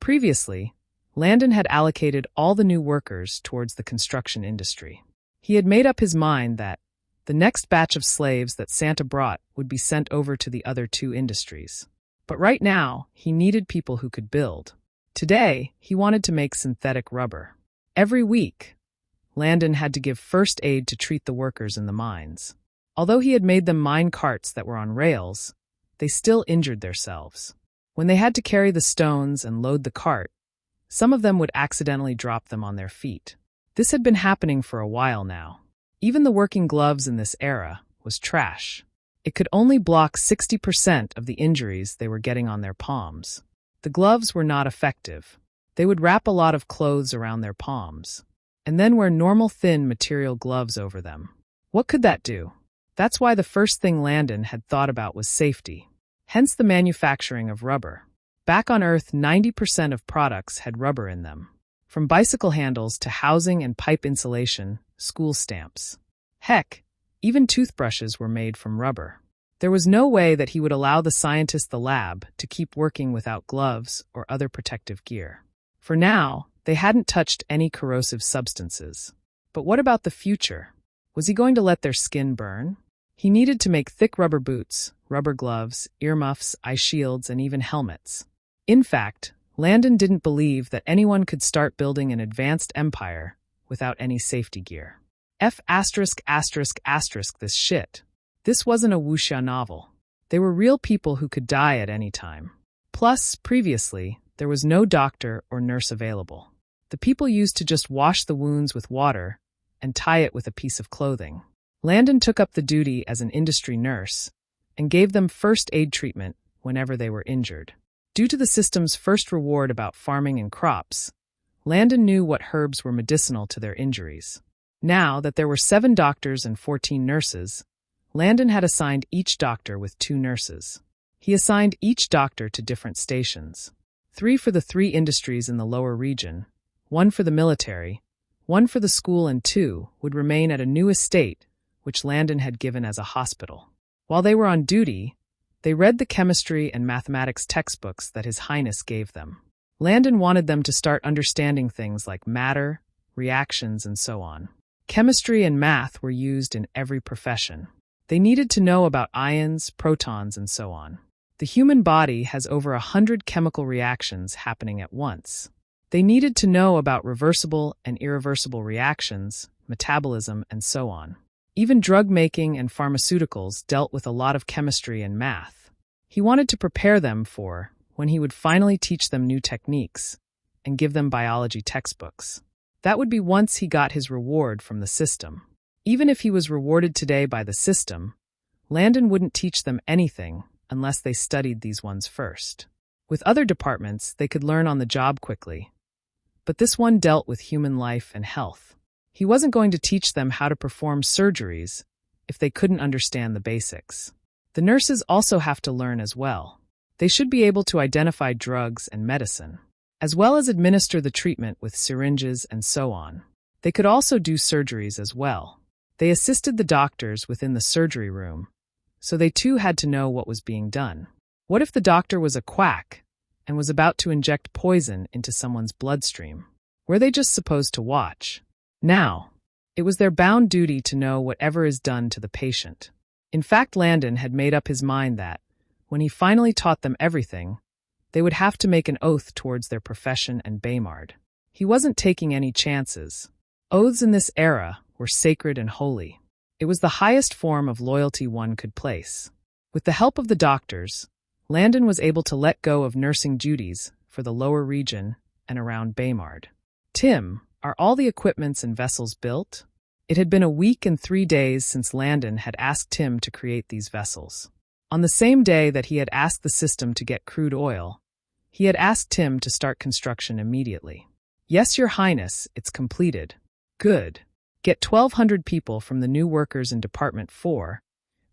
Previously, Landon had allocated all the new workers towards the construction industry. He had made up his mind that the next batch of slaves that Santa brought would be sent over to the other two industries. But right now, he needed people who could build. Today, he wanted to make synthetic rubber. Every week, Landon had to give first aid to treat the workers in the mines. Although he had made them mine carts that were on rails, they still injured themselves. When they had to carry the stones and load the cart, some of them would accidentally drop them on their feet. This had been happening for a while now. Even the working gloves in this era was trash. It could only block 60% of the injuries they were getting on their palms. The gloves were not effective. They would wrap a lot of clothes around their palms, and then wear normal thin material gloves over them. What could that do? That's why the first thing Landon had thought about was safety. Hence the manufacturing of rubber. Back on Earth, 90% of products had rubber in them. From bicycle handles to housing and pipe insulation, school stamps. Heck, even toothbrushes were made from rubber. There was no way that he would allow the scientists in the lab to keep working without gloves or other protective gear. For now, they hadn't touched any corrosive substances. But what about the future? Was he going to let their skin burn? He needed to make thick rubber boots, rubber gloves, earmuffs, eye shields, and even helmets. In fact, Landon didn't believe that anyone could start building an advanced empire without any safety gear. This shit. This wasn't a wuxia novel. They were real people who could die at any time. Plus, previously, there was no doctor or nurse available. The people used to just wash the wounds with water and tie it with a piece of clothing. Landon took up the duty as an industry nurse and gave them first aid treatment whenever they were injured. Due to the system's first reward about farming and crops, Landon knew what herbs were medicinal to their injuries. Now that there were 7 doctors and 14 nurses, Landon had assigned each doctor with 2 nurses. He assigned each doctor to different stations. 3 for the 3 industries in the lower region, 1 for the military, 1 for the school, and 2 would remain at a new estate, which Landon had given as a hospital. While they were on duty, they read the chemistry and mathematics textbooks that His Highness gave them. Landon wanted them to start understanding things like matter, reactions, and so on. Chemistry and math were used in every profession. They needed to know about ions, protons, and so on. The human body has over 100 chemical reactions happening at once. They needed to know about reversible and irreversible reactions, metabolism, and so on. Even drug making and pharmaceuticals dealt with a lot of chemistry and math. He wanted to prepare them for when he would finally teach them new techniques and give them biology textbooks. That would be once he got his reward from the system. Even if he was rewarded today by the system, Landon wouldn't teach them anything unless they studied these ones first. With other departments, they could learn on the job quickly. But this one dealt with human life and health. He wasn't going to teach them how to perform surgeries if they couldn't understand the basics. The nurses also have to learn as well. They should be able to identify drugs and medicine, as well as administer the treatment with syringes and so on. They could also do surgeries as well. They assisted the doctors within the surgery room, so they too had to know what was being done. What if the doctor was a quack and was about to inject poison into someone's bloodstream? Were they just supposed to watch? Now, it was their bound duty to know whatever is done to the patient. In fact, Landon had made up his mind that, when he finally taught them everything, they would have to make an oath towards their profession and Baymard. He wasn't taking any chances. Oaths in this era were sacred and holy. It was the highest form of loyalty one could place. With the help of the doctors, Landon was able to let go of nursing duties for the lower region and around Baymard. Tim, are all the equipments and vessels built? It had been a week and 3 days since Landon had asked Tim to create these vessels. On the same day that he had asked the system to get crude oil, he had asked Tim to start construction immediately. Yes, Your Highness, it's completed. Good. Get 1,200 people from the new workers in Department 4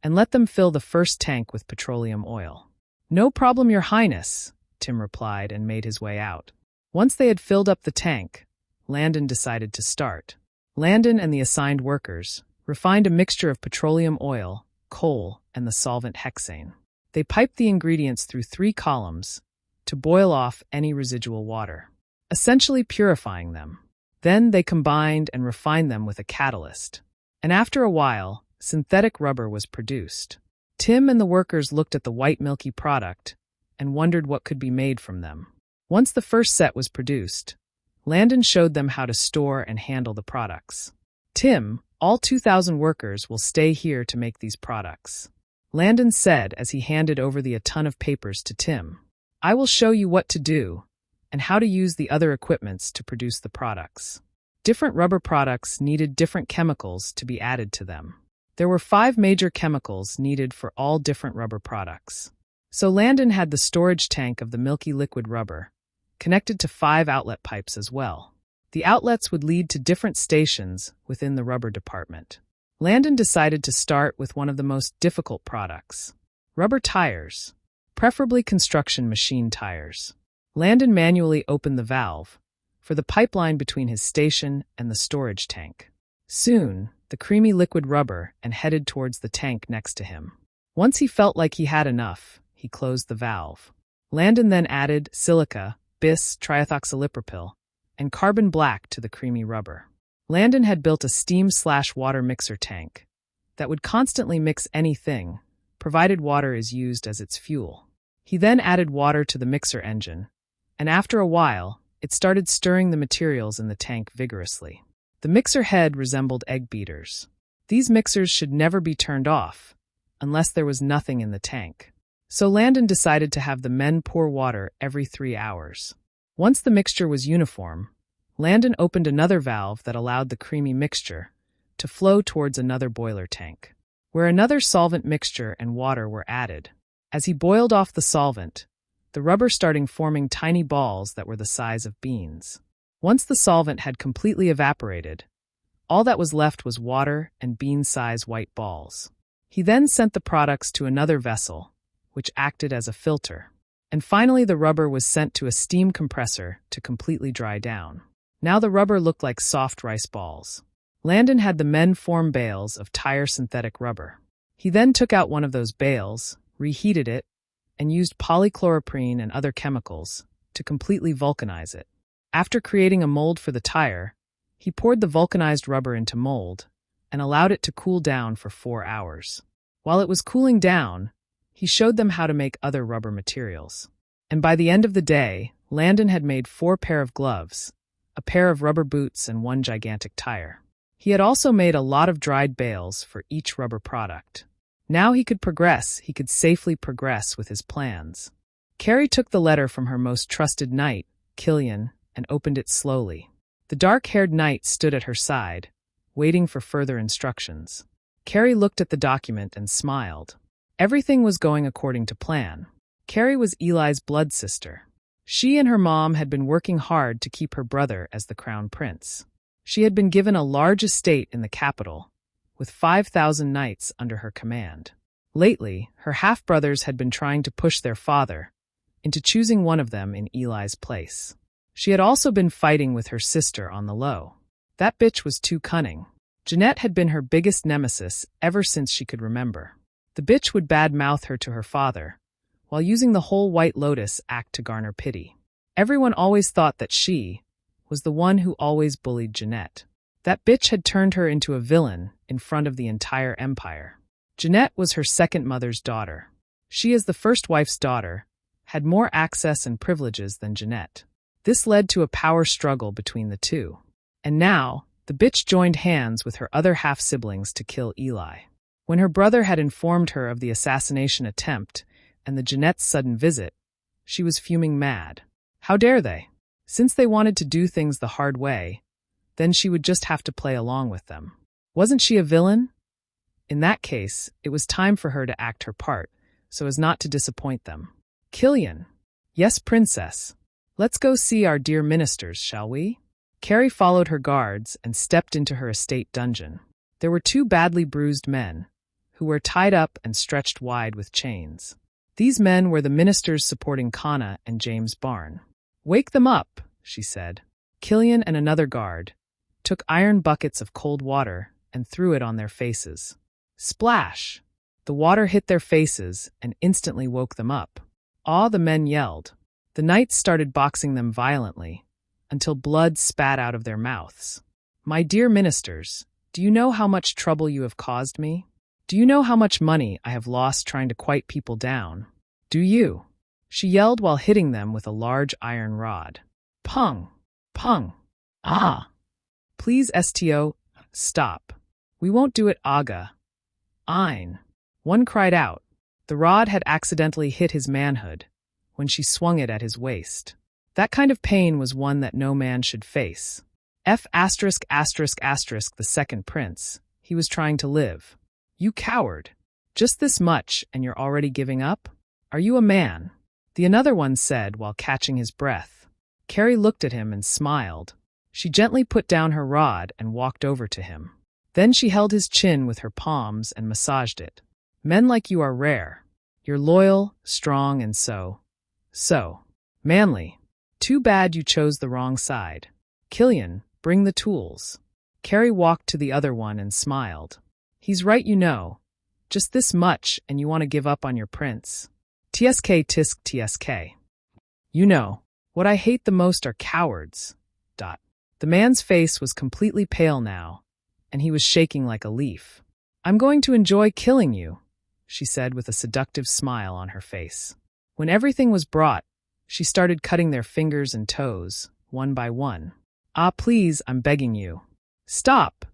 and let them fill the first tank with petroleum oil. No problem, Your Highness, Tim replied and made his way out. Once they had filled up the tank, Landon decided to start. Landon and the assigned workers refined a mixture of petroleum oil, coal, and the solvent hexane. They piped the ingredients through 3 columns to boil off any residual water, essentially purifying them. Then they combined and refined them with a catalyst. And after a while, synthetic rubber was produced. Tim and the workers looked at the white milky product and wondered what could be made from them. Once the first set was produced, Landon showed them how to store and handle the products. Tim, all 2,000 workers will stay here to make these products, Landon said as he handed over a ton of papers to Tim. I will show you what to do and how to use the other equipments to produce the products. Different rubber products needed different chemicals to be added to them. There were 5 major chemicals needed for all different rubber products. So Landon had the storage tank of the milky liquid rubber, connected to 5 outlet pipes as well. The outlets would lead to different stations within the rubber department. Landon decided to start with one of the most difficult products: rubber tires, preferably construction machine tires. Landon manually opened the valve for the pipeline between his station and the storage tank. Soon, the creamy liquid rubber and headed towards the tank next to him. Once he felt like he had enough, he closed the valve. Landon then added silica, bis, triethoxylipropyl, and carbon black to the creamy rubber. Landon had built a steam/water mixer tank that would constantly mix anything, provided water is used as its fuel. He then added water to the mixer engine, and after a while, it started stirring the materials in the tank vigorously. The mixer head resembled egg beaters. These mixers should never be turned off, unless there was nothing in the tank. So Landon decided to have the men pour water every 3 hours. Once the mixture was uniform, Landon opened another valve that allowed the creamy mixture to flow towards another boiler tank, where another solvent mixture and water were added. As he boiled off the solvent, the rubber started forming tiny balls that were the size of beans. Once the solvent had completely evaporated, all that was left was water and bean-size white balls. He then sent the products to another vessel, which acted as a filter. And finally the rubber was sent to a steam compressor to completely dry down. Now the rubber looked like soft rice balls. Landon had the men form bales of tire synthetic rubber. He then took out one of those bales, reheated it, and used polychloroprene and other chemicals to completely vulcanize it. After creating a mold for the tire, he poured the vulcanized rubber into mold and allowed it to cool down for 4 hours. While it was cooling down, he showed them how to make other rubber materials. And by the end of the day, Landon had made 4 pair of gloves, a pair of rubber boots, and 1 gigantic tire. He had also made a lot of dried bales for each rubber product. Now he could safely progress with his plans. Carrie took the letter from her most trusted knight, Killian, and opened it slowly. The dark-haired knight stood at her side, waiting for further instructions. Carrie looked at the document and smiled. Everything was going according to plan. Carrie was Eli's blood sister. She and her mom had been working hard to keep her brother as the crown prince. She had been given a large estate in the capital, with 5,000 knights under her command. Lately, her half-brothers had been trying to push their father into choosing one of them in Eli's place. She had also been fighting with her sister on the low. That bitch was too cunning. Jeanette had been her biggest nemesis ever since she could remember. The bitch would bad-mouth her to her father, while using the whole White Lotus act to garner pity. Everyone always thought that she was the one who always bullied Jeanette. That bitch had turned her into a villain in front of the entire empire. Jeanette was her second mother's daughter. She, as the first wife's daughter, had more access and privileges than Jeanette. This led to a power struggle between the two. And now, the bitch joined hands with her other half-siblings to kill Eli. When her brother had informed her of the assassination attempt and the Jeanette's sudden visit, she was fuming mad. How dare they? Since they wanted to do things the hard way, then she would just have to play along with them. Wasn't she a villain? In that case, it was time for her to act her part, so as not to disappoint them. Killian. Yes, princess. Let's go see our dear ministers, shall we? Carrie followed her guards and stepped into her estate dungeon. There were 2 badly bruised men, who were tied up and stretched wide with chains. These men were the ministers supporting Kana and James Barn. Wake them up, she said. Killian and another guard took iron buckets of cold water and threw it on their faces. Splash! The water hit their faces and instantly woke them up. The men yelled. The knights started boxing them violently, until blood spat out of their mouths. "My dear ministers, do you know how much trouble you have caused me? Do you know how much money I have lost trying to quiet people down? Do you?" She yelled while hitting them with a large iron rod. "Pung! Pung! Ah! Please, STO, stop. We won't do it, Aga. Ein." One cried out. The rod had accidentally hit his manhood when she swung it at his waist. That kind of pain was one that no man should face. The second prince. He was trying to live. "You coward. Just this much and you're already giving up? Are you a man?" The another one said while catching his breath. Carrie looked at him and smiled. She gently put down her rod and walked over to him. Then she held his chin with her palms and massaged it. "Men like you are rare. You're loyal, strong, and so manly. Too bad you chose the wrong side. Killian, bring the tools." Carrie walked to the other one and smiled. "He's right, you know. Just this much and you want to give up on your prince. TSK tisk TSK. You know, what I hate the most are cowards. ... The man's face was completely pale now, and he was shaking like a leaf. "I'm going to enjoy killing you," she said with a seductive smile on her face. When everything was brought, she started cutting their fingers and toes, one by one. "Ah, please, I'm begging you." "Stop!"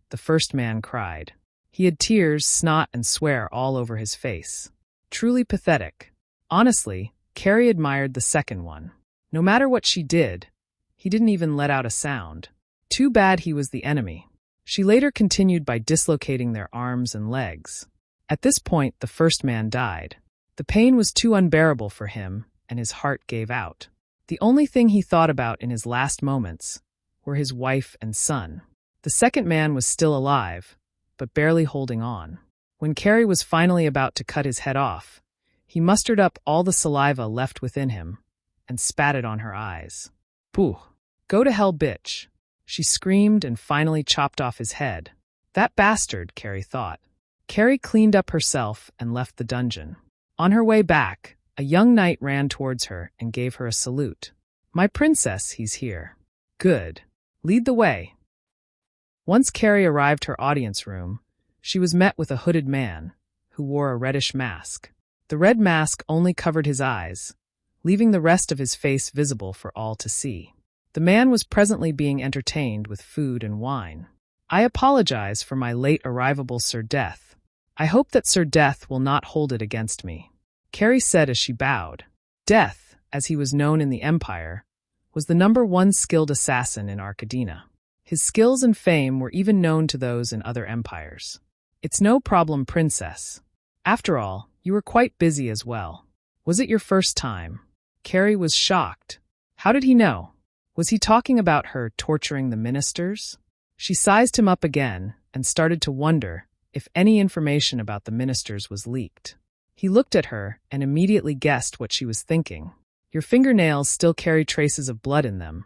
the first man cried. He had tears, snot, and swear all over his face. Truly pathetic. Honestly, Carrie admired the second one. No matter what she did, he didn't even let out a sound. Too bad he was the enemy. She later continued by dislocating their arms and legs. At this point, the first man died. The pain was too unbearable for him, and his heart gave out. The only thing he thought about in his last moments were his wife and son. The second man was still alive, but barely holding on. When Carrie was finally about to cut his head off, he mustered up all the saliva left within him and spat it on her eyes. "Pooh! Go to hell, bitch!" She screamed and finally chopped off his head. That bastard, Carrie thought. Carrie cleaned up herself and left the dungeon. On her way back, a young knight ran towards her and gave her a salute. "My princess, he's here." "Good. Lead the way." Once Carrie arrived her audience room, she was met with a hooded man, who wore a reddish mask. The red mask only covered his eyes, leaving the rest of his face visible for all to see. The man was presently being entertained with food and wine. "I apologize for my late arrival, Sir Death. I hope that Sir Death will not hold it against me," Carrie said as she bowed. Death, as he was known in the Empire, was the #1 skilled assassin in Arcadina. His skills and fame were even known to those in other empires. "It's no problem, princess. After all, you were quite busy as well. Was it your first time?" Carrie was shocked. How did he know? Was he talking about her torturing the ministers? She sized him up again and started to wonder if any information about the ministers was leaked. He looked at her and immediately guessed what she was thinking. "Your fingernails still carry traces of blood in them.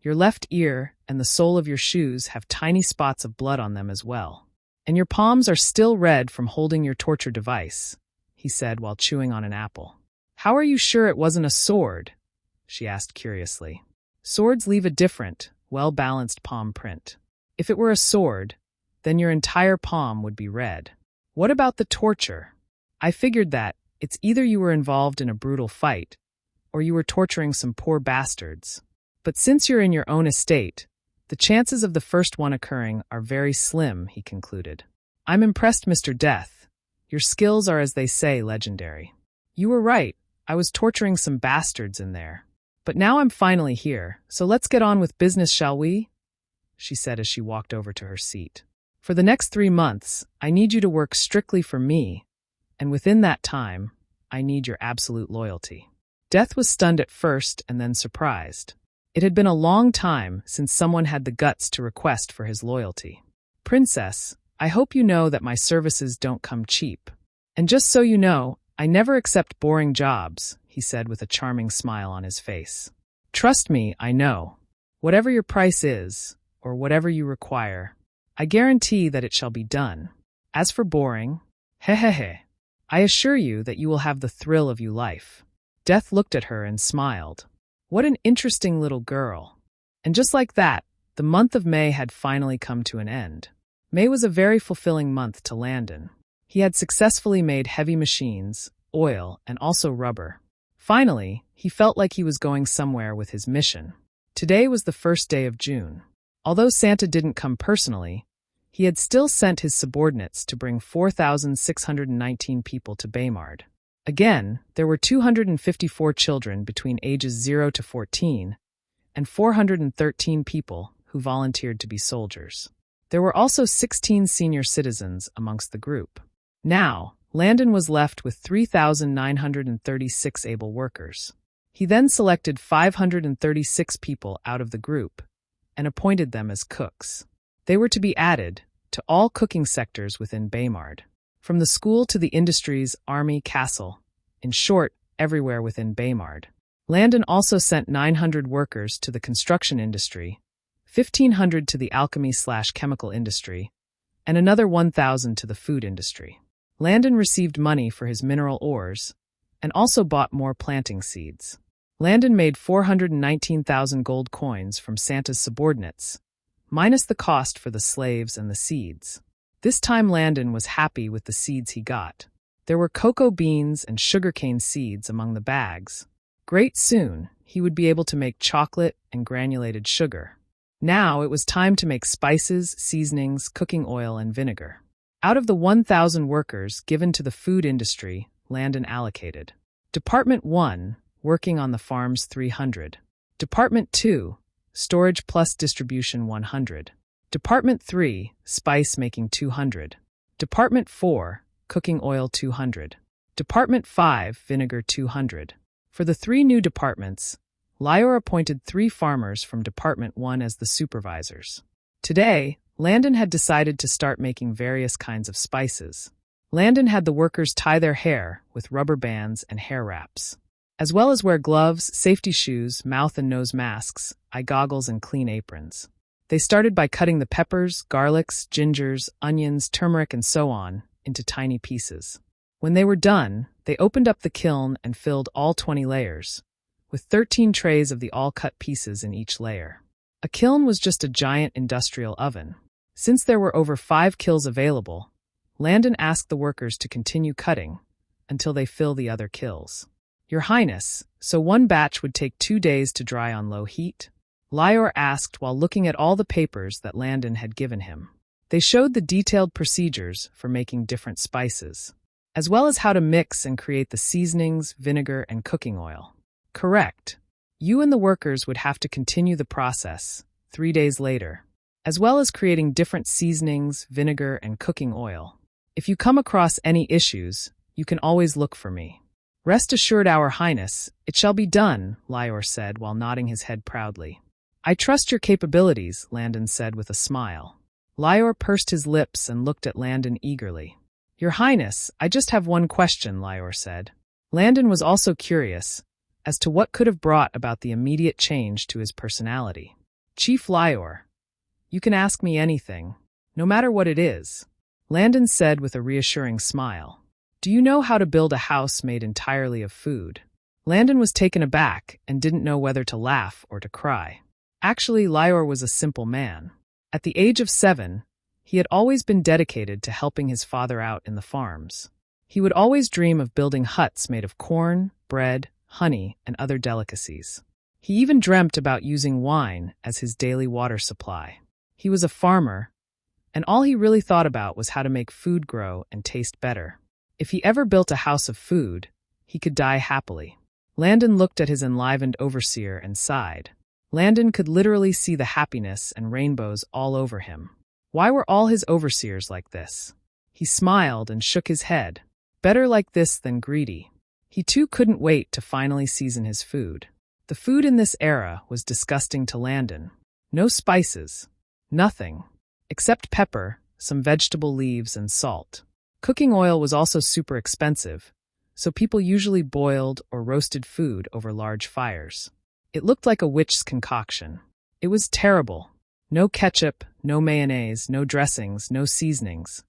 Your left ear and the sole of your shoes have tiny spots of blood on them as well. And your palms are still red from holding your torture device," he said while chewing on an apple. "How are you sure it wasn't a sword?" she asked curiously. "Swords leave a different, well-balanced palm print. If it were a sword, then your entire palm would be red." "What about the torture?" "I figured that it's either you were involved in a brutal fight, or you were torturing some poor bastards. But since you're in your own estate, the chances of the first one occurring are very slim," he concluded. "I'm impressed, Mr. Death. Your skills are, as they say, legendary. You were right, I was torturing some bastards in there. But now I'm finally here, so let's get on with business, shall we?" she said as she walked over to her seat. "For the next 3 months, I need you to work strictly for me, and within that time, I need your absolute loyalty." Death was stunned at first and then surprised. It had been a long time since someone had the guts to request for his loyalty. "Princess, I hope you know that my services don't come cheap. And just so you know, I never accept boring jobs," he said with a charming smile on his face. "Trust me, I know. Whatever your price is, or whatever you require, I guarantee that it shall be done. As for boring, I assure you that you will have the thrill of your life." Death looked at her and smiled. What an interesting little girl. And just like that, the month of May had finally come to an end. May was a very fulfilling month to Landon. He had successfully made heavy machines, oil, and also rubber. Finally, he felt like he was going somewhere with his mission. Today was the first day of June. Although Santa didn't come personally, he had still sent his subordinates to bring 4,619 people to Baymard. Again, there were 254 children between ages 0 to 14, and 413 people who volunteered to be soldiers. There were also 16 senior citizens amongst the group. Now, Landon was left with 3,936 able workers. He then selected 536 people out of the group and appointed them as cooks. They were to be added to all cooking sectors within Baymard, from the school to the industries, army, castle, in short, everywhere within Baymard. Landon also sent 900 workers to the construction industry, 1,500 to the alchemy/chemical industry, and another 1,000 to the food industry. Landon received money for his mineral ores and also bought more planting seeds. Landon made 419,000 gold coins from Santa's subordinates, minus the cost for the slaves and the seeds. This time Landon was happy with the seeds he got. There were cocoa beans and sugarcane seeds among the bags. Great soon, he would be able to make chocolate and granulated sugar. Now it was time to make spices, seasonings, cooking oil, and vinegar. Out of the 1,000 workers given to the food industry, Landon allocated Department 1, working on the farms 300. Department 2, storage plus distribution 100. Department 3, spice making 200. Department 4, cooking oil 200. Department 5, vinegar 200. For the 3 new departments, Lior appointed 3 farmers from Department 1 as the supervisors. Today, Landon had decided to start making various kinds of spices. Landon had the workers tie their hair with rubber bands and hair wraps, as well as wear gloves, safety shoes, mouth and nose masks, eye goggles, and clean aprons. They started by cutting the peppers, garlics, gingers, onions, turmeric, and so on into tiny pieces. When they were done, they opened up the kiln and filled all 20 layers, with 13 trays of the all-cut pieces in each layer. A kiln was just a giant industrial oven. Since there were over 5 kilns available, Landon asked the workers to continue cutting until they fill the other kilns. Your Highness, so one batch would take 2 days to dry on low heat? Lior asked while looking at all the papers that Landon had given him. They showed the detailed procedures for making different spices, as well as how to mix and create the seasonings, vinegar, and cooking oil. Correct. You and the workers would have to continue the process 3 days later, as well as creating different seasonings, vinegar, and cooking oil. If you come across any issues, you can always look for me. Rest assured, Our Highness, it shall be done, Lior said while nodding his head proudly. I trust your capabilities, Landon said with a smile. Lior pursed his lips and looked at Landon eagerly. Your Highness, I just have one question, Lior said. Landon was also curious as to what could have brought about the immediate change to his personality. Chief Lior, you can ask me anything, no matter what it is, Landon said with a reassuring smile. Do you know how to build a house made entirely of food? Landon was taken aback and didn't know whether to laugh or to cry. Actually, Lior was a simple man. At the age of 7, he had always been dedicated to helping his father out in the farms. He would always dream of building huts made of corn, bread, honey, and other delicacies. He even dreamt about using wine as his daily water supply. He was a farmer, and all he really thought about was how to make food grow and taste better. If he ever built a house of food, he could die happily. Landon looked at his enlivened overseer and sighed. Landon could literally see the happiness and rainbows all over him. Why were all his overseers like this? He smiled and shook his head. Better like this than greedy. He too couldn't wait to finally season his food. The food in this era was disgusting to Landon. No spices. Nothing. Except pepper, some vegetable leaves, and salt. Cooking oil was also super expensive, so people usually boiled or roasted food over large fires. It looked like a witch's concoction. It was terrible. No ketchup, no mayonnaise, no dressings, no seasonings.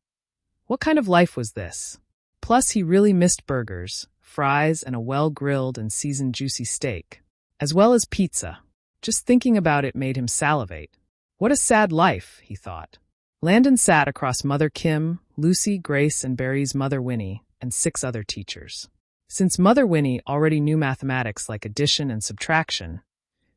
What kind of life was this? Plus, he really missed burgers, fries, and a well-grilled and seasoned juicy steak, as well as pizza. Just thinking about it made him salivate. What a sad life, he thought. Landon sat across Mother Kim, Lucy, Grace, and Barry's mother Winnie, and 6 other teachers. Since Mother Winnie already knew mathematics like addition and subtraction,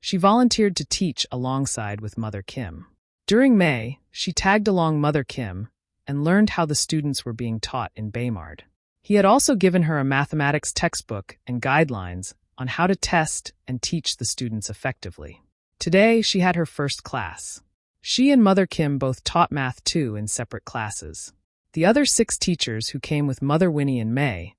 she volunteered to teach alongside with Mother Kim. During May, she tagged along Mother Kim and learned how the students were being taught in Baymard. He had also given her a mathematics textbook and guidelines on how to test and teach the students effectively. Today, she had her first class. She and Mother Kim both taught math too in separate classes. The other 6 teachers who came with Mother Winnie in May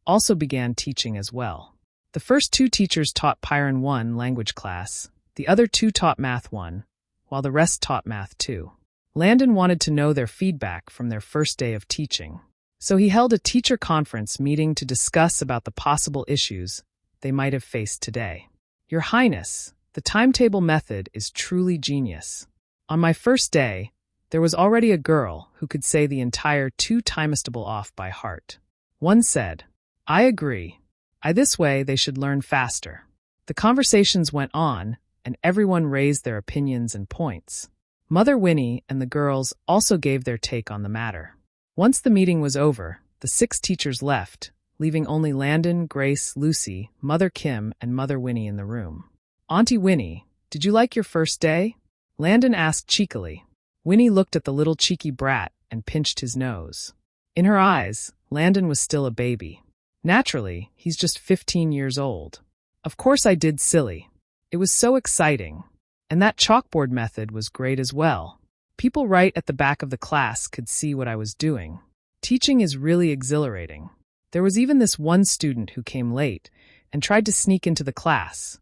also began teaching as well. The first 2 teachers taught Pyron 1 language class, the other 2 taught Math 1, while the rest taught Math 2. Landon wanted to know their feedback from their first day of teaching, so he held a teacher conference meeting to discuss about the possible issues they might have faced today. Your Highness, the timetable method is truly genius. On my first day, there was already a girl who could say the entire 2-timestable off by heart. One said, "I agree. This way they should learn faster." The conversations went on, and everyone raised their opinions and points. Mother Winnie and the girls also gave their take on the matter. Once the meeting was over, the 6 teachers left, leaving only Landon, Grace, Lucy, Mother Kim, and Mother Winnie in the room. "Auntie Winnie, did you like your first day?" Landon asked cheekily. Winnie looked at the little cheeky brat and pinched his nose. In her eyes, Landon was still a baby. Naturally, he's just 15 years old. "Of course I did, silly. It was so exciting. And that chalkboard method was great as well. People right at the back of the class could see what I was doing. Teaching is really exhilarating. There was even this one student who came late and tried to sneak into the class.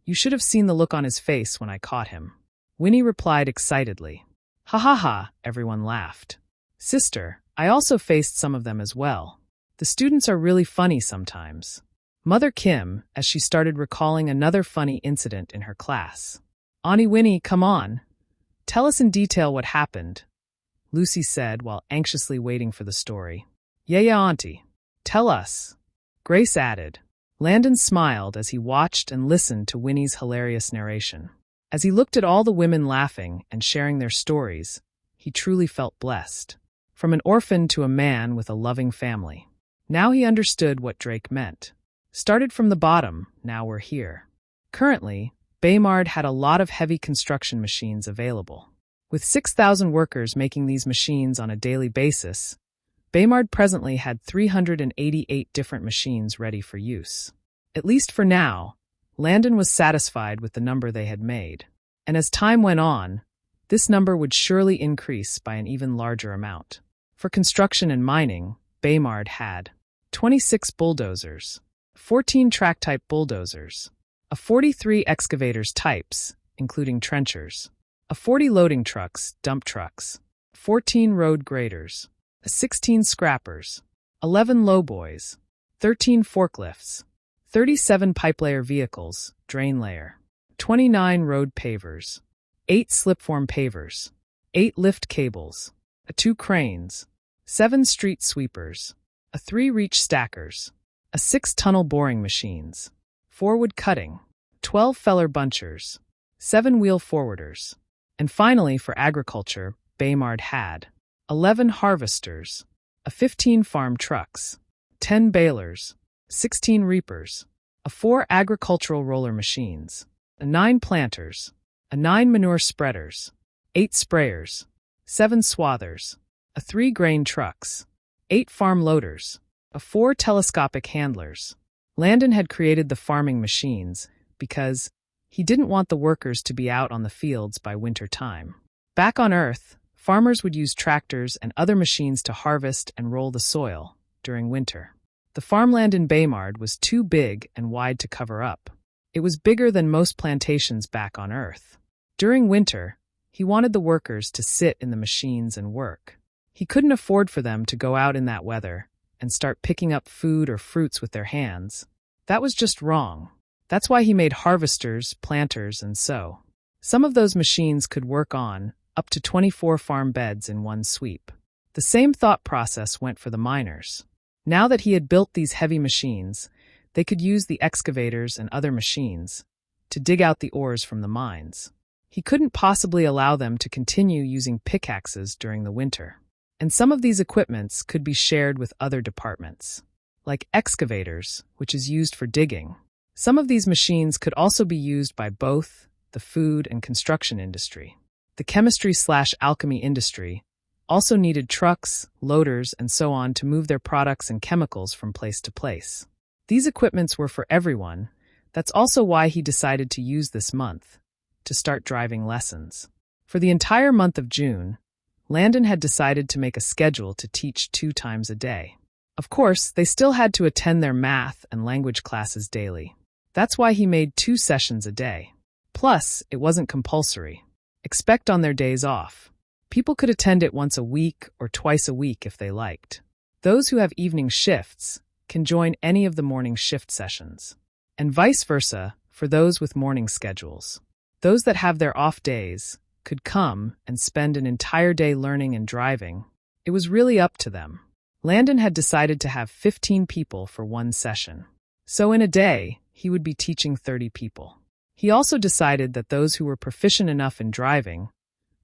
You should have seen the look on his face when I caught him." Winnie replied excitedly. "Ha ha ha," everyone laughed. "Sister, I also faced some of them as well. The students are really funny sometimes." Mother Kim, as she started recalling another funny incident in her class. "Auntie Winnie, come on. Tell us in detail what happened," Lucy said while anxiously waiting for the story. Yeah, Auntie. Tell us," Grace added. Landon smiled as he watched and listened to Winnie's hilarious narration. As he looked at all the women laughing and sharing their stories, he truly felt blessed. From an orphan to a man with a loving family. Now he understood what Drake meant. Started from the bottom, now we're here. Currently, Baymard had a lot of heavy construction machines available. With 6,000 workers making these machines on a daily basis, Baymard presently had 388 different machines ready for use. At least for now, Landon was satisfied with the number they had made. And as time went on, this number would surely increase by an even larger amount. For construction and mining, Baymard had 26 bulldozers, 14 track-type bulldozers, a 43 excavators types, including trenchers, a 40 loading trucks, dump trucks, 14 road graders, a 16 scrappers, 11 lowboys, 13 forklifts, 37 pipe-layer vehicles, drain layer, 29 road pavers, 8 slipform pavers, 8 lift cables, 2 cranes, 7 street sweepers, 3 reach stackers, 6 tunnel boring machines, 4 wood cutting, 12 feller bunchers, 7 wheel forwarders, and finally for agriculture, Baymard had 11 harvesters, 15 farm trucks, 10 balers, 16 reapers, 4 agricultural roller machines, 9 planters, 9 manure spreaders, 8 sprayers, 7 swathers, 3 grain trucks, 8 farm loaders, 4 telescopic handlers. Landon had created the farming machines because he didn't want the workers to be out on the fields by winter time. Back on Earth, farmers would use tractors and other machines to harvest and roll the soil during winter. The farmland in Baymard was too big and wide to cover up. It was bigger than most plantations back on Earth. During winter, he wanted the workers to sit in the machines and work. He couldn't afford for them to go out in that weather and start picking up food or fruits with their hands. That was just wrong. That's why he made harvesters, planters, and so. Some of those machines could work on up to 24 farm beds in one sweep. The same thought process went for the miners. Now that he had built these heavy machines, they could use the excavators and other machines to dig out the ores from the mines. He couldn't possibly allow them to continue using pickaxes during the winter. And some of these equipments could be shared with other departments, like excavators, which is used for digging. Some of these machines could also be used by both the food and construction industry. The chemistry/alchemy industry also needed trucks, loaders, and so on to move their products and chemicals from place to place. These equipments were for everyone. That's also why he decided to use this month to start driving lessons. For the entire month of June, Landon had decided to make a schedule to teach 2 times a day. Of course, they still had to attend their math and language classes daily. That's why he made 2 sessions a day. Plus, it wasn't compulsory. Expect on their days off. People could attend it once a week or twice a week if they liked. Those who have evening shifts can join any of the morning shift sessions, and vice versa for those with morning schedules. Those that have their off days could come and spend an entire day learning and driving. It was really up to them. Landon had decided to have 15 people for 1 session. So in a day, he would be teaching 30 people. He also decided that those who were proficient enough in driving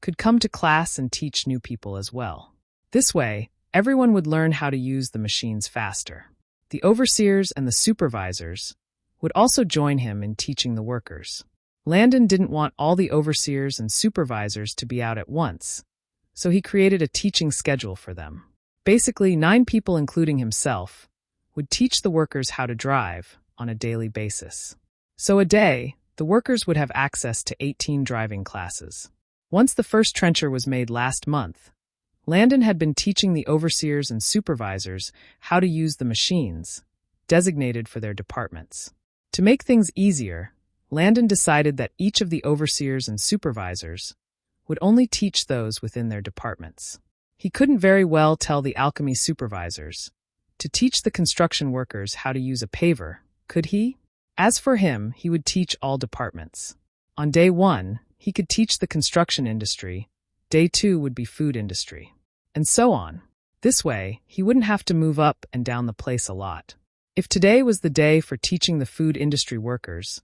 could come to class and teach new people as well. This way, everyone would learn how to use the machines faster. The overseers and the supervisors would also join him in teaching the workers. Landon didn't want all the overseers and supervisors to be out at once, so he created a teaching schedule for them. Basically, 9 people, including himself, would teach the workers how to drive on a daily basis. So a day, the workers would have access to 18 driving classes. Once the first trencher was made last month, Landon had been teaching the overseers and supervisors how to use the machines designated for their departments. To make things easier, Landon decided that each of the overseers and supervisors would only teach those within their departments. He couldn't very well tell the alchemy supervisors to teach the construction workers how to use a paver, could he? As for him, he would teach all departments. On day 1, he could teach the construction industry, day 2 would be food industry, and so on. This way, he wouldn't have to move up and down the place a lot. If today was the day for teaching the food industry workers,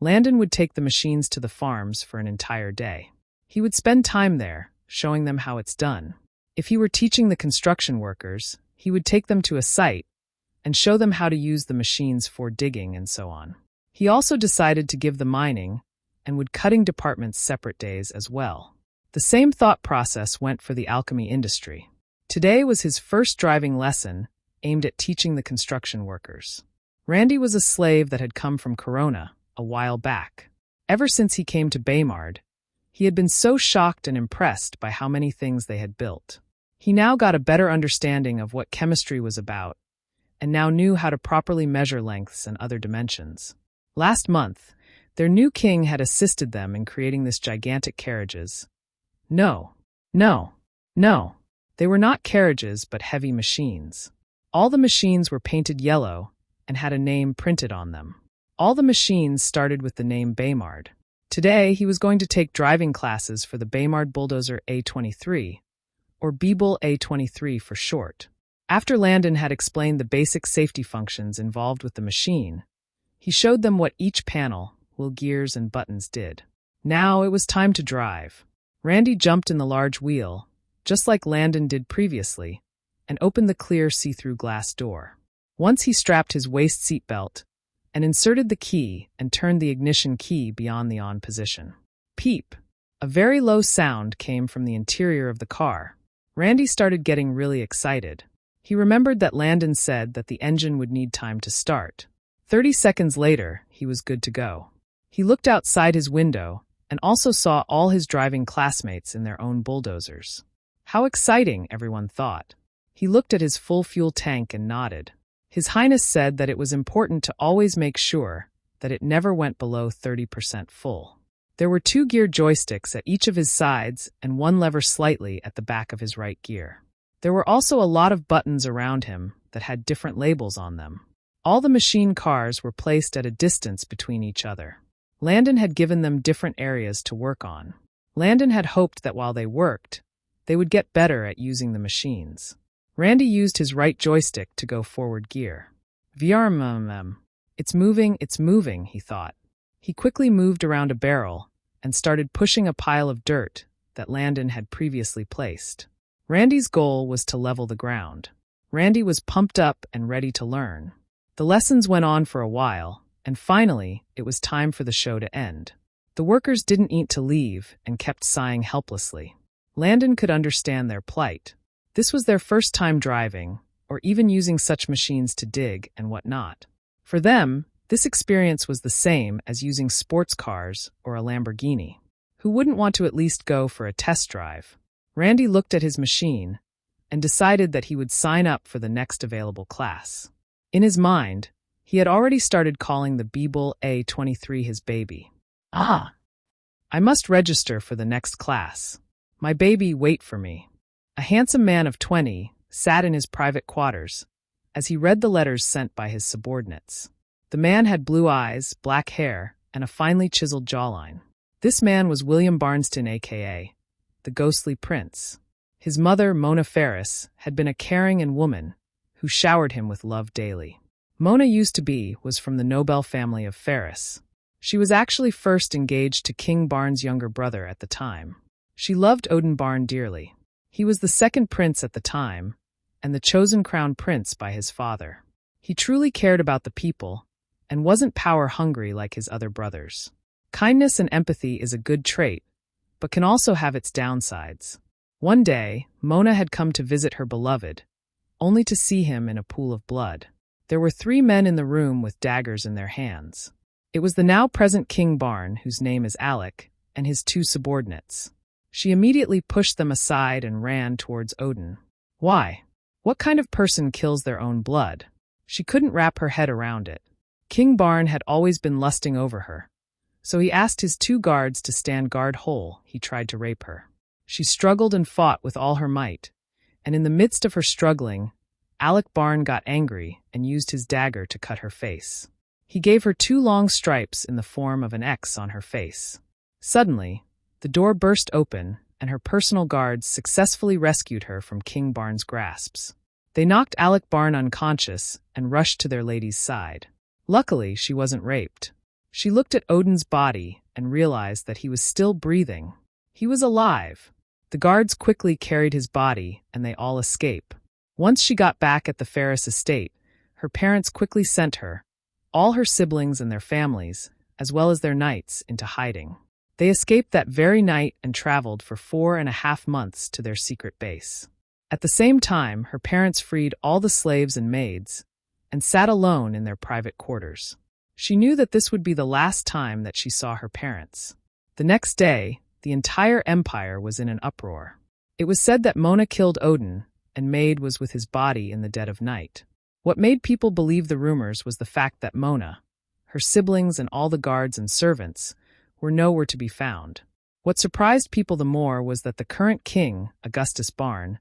Landon would take the machines to the farms for an entire day. He would spend time there, showing them how it's done. If he were teaching the construction workers, he would take them to a site and show them how to use the machines for digging and so on. He also decided to give the mining and would cutting departments separate days as well. The same thought process went for the alchemy industry. Today was his first driving lesson aimed at teaching the construction workers. Randy was a slave that had come from Corona a while back. Ever since he came to Baymard, he had been so shocked and impressed by how many things they had built. He now got a better understanding of what chemistry was about, and now knew how to properly measure lengths and other dimensions. Last month, their new king had assisted them in creating this gigantic carriages. No. They were not carriages but heavy machines. All the machines were painted yellow and had a name printed on them. All the machines started with the name Baymard. Today, he was going to take driving classes for the Baymard Bulldozer A23, or Beeble A23 for short. After Landon had explained the basic safety functions involved with the machine, he showed them what each panel, wheel gears and buttons did. Now it was time to drive. Randy jumped in the large wheel, just like Landon did previously, and opened the clear see-through glass door. Once he strapped his waist seatbelt and inserted the key and turned the ignition key beyond the on position. Peep! A very low sound came from the interior of the car. Randy started getting really excited. He remembered that Landon said that the engine would need time to start. 30 seconds later, he was good to go. He looked outside his window and also saw all his driving classmates in their own bulldozers. How exciting, everyone thought. He looked at his full fuel tank and nodded. His Highness said that it was important to always make sure that it never went below 30% full. There were 2 gear joysticks at each of his sides and 1 lever slightly at the back of his right gear. There were also a lot of buttons around him that had different labels on them. All the machine cars were placed at a distance between each other. Landon had given them different areas to work on. Landon had hoped that while they worked, they would get better at using the machines. Randy used his right joystick to go forward gear. VRMM. It's moving, he thought. He quickly moved around a barrel and started pushing a pile of dirt that Landon had previously placed. Randy's goal was to level the ground. Randy was pumped up and ready to learn. The lessons went on for a while, and finally, it was time for the show to end. The workers didn't eat to leave and kept sighing helplessly. Landon could understand their plight. This was their first time driving, or even using such machines to dig and whatnot. For them, this experience was the same as using sports cars or a Lamborghini. Who wouldn't want to at least go for a test drive? Randy looked at his machine and decided that he would sign up for the next available class. In his mind, he had already started calling the Beeble A23 his baby. I must register for the next class. My baby, wait for me. A handsome man of 20 sat in his private quarters as he read the letters sent by his subordinates. The man had blue eyes, black hair, and a finely chiseled jawline. This man was William Barnston, a.k.a. the Ghostly Prince. His mother, Mona Ferris, had been a caring woman who showered him with love daily. Mona was from the Nobel family of Ferris. She was actually first engaged to King Barn's younger brother at the time. She loved Odin Barn dearly. He was the second prince at the time, and the chosen crown prince by his father. He truly cared about the people, and wasn't power-hungry like his other brothers. Kindness and empathy is a good trait, but can also have its downsides. One day, Mona had come to visit her beloved, only to see him in a pool of blood. There were 3 men in the room with daggers in their hands. It was the now-present King Barn, whose name is Alec, and his 2 subordinates. She immediately pushed them aside and ran towards Odin. Why? What kind of person kills their own blood? She couldn't wrap her head around it. King Barn had always been lusting over her, so he asked his 2 guards to stand guard whole. He tried to rape her. She struggled and fought with all her might, and in the midst of her struggling, Alec Barn got angry and used his dagger to cut her face. He gave her 2 long stripes in the form of an X on her face. Suddenly, the door burst open, and her personal guards successfully rescued her from King Barn's grasps. They knocked Alec Barn unconscious and rushed to their lady's side. Luckily, she wasn't raped. She looked at Odin's body and realized that he was still breathing. He was alive. The guards quickly carried his body, and they all escaped. Once she got back at the Ferris estate, her parents quickly sent her, all her siblings and their families, as well as their knights, into hiding. They escaped that very night and traveled for 4.5 months to their secret base. At the same time, her parents freed all the slaves and maids and sat alone in their private quarters. She knew that this would be the last time that she saw her parents. The next day, the entire empire was in an uproar. It was said that Mona killed Odin, and Maid was with his body in the dead of night. What made people believe the rumors was the fact that Mona, her siblings and all the guards and servants, were nowhere to be found. What surprised people the more was that the current king, Augustus Barn,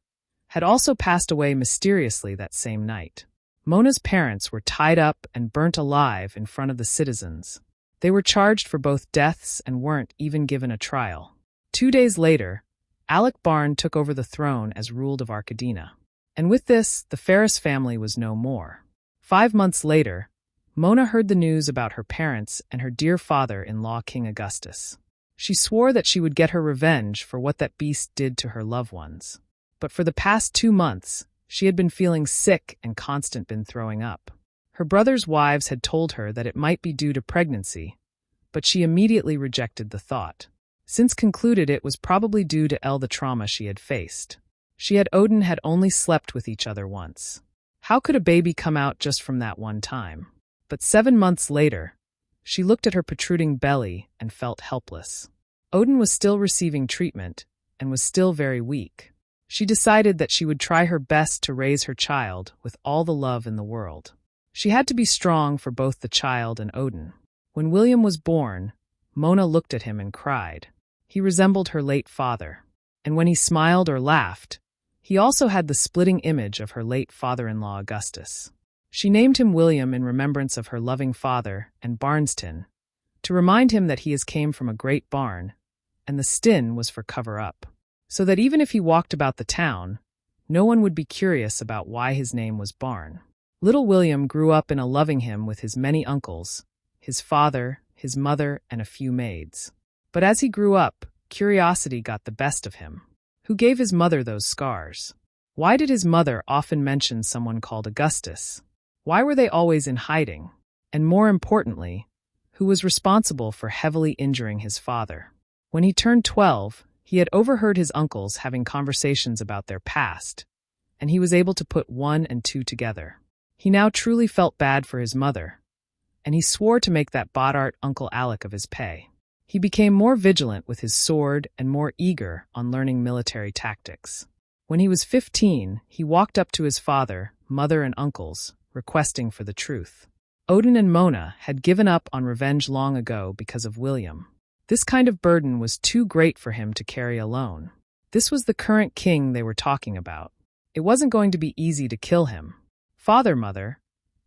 had also passed away mysteriously that same night. Mona's parents were tied up and burnt alive in front of the citizens. They were charged for both deaths and weren't even given a trial. 2 days later, Alec Barn took over the throne as ruled of Arcadina. And with this, the Ferris family was no more. 5 months later, Mona heard the news about her parents and her dear father-in-law King Augustus. She swore that she would get her revenge for what that beast did to her loved ones. But for the past 2 months, she had been feeling sick and been throwing up. Her brother's wives had told her that it might be due to pregnancy, but she immediately rejected the thought, since concluded it was probably due to the trauma she had faced. She and Odin had only slept with each other once. How could a baby come out just from that one time? But 7 months later, she looked at her protruding belly and felt helpless. Odin was still receiving treatment and was still very weak. She decided that she would try her best to raise her child with all the love in the world. She had to be strong for both the child and Odin. When William was born, Mona looked at him and cried. He resembled her late father, and when he smiled or laughed, he also had the splitting image of her late father-in-law Augustus. She named him William in remembrance of her loving father and Barnston, to remind him that he came from a great barn, and the stin was for cover-up, so that even if he walked about the town, no one would be curious about why his name was Barn. Little William grew up in a loving home with his many uncles, his father, his mother, and a few maids. But as he grew up, curiosity got the best of him. Who gave his mother those scars? Why did his mother often mention someone called Augustus? Why were they always in hiding? And more importantly, who was responsible for heavily injuring his father? When he turned 12, he had overheard his uncles having conversations about their past, and he was able to put 1 and 2 together. He now truly felt bad for his mother, and he swore to make that boddart Uncle Alec of his pay. He became more vigilant with his sword and more eager on learning military tactics. When he was 15, he walked up to his father, mother, and uncles, requesting for the truth. Odin and Mona had given up on revenge long ago because of William. This kind of burden was too great for him to carry alone. This was the current king they were talking about. It wasn't going to be easy to kill him. Father, mother,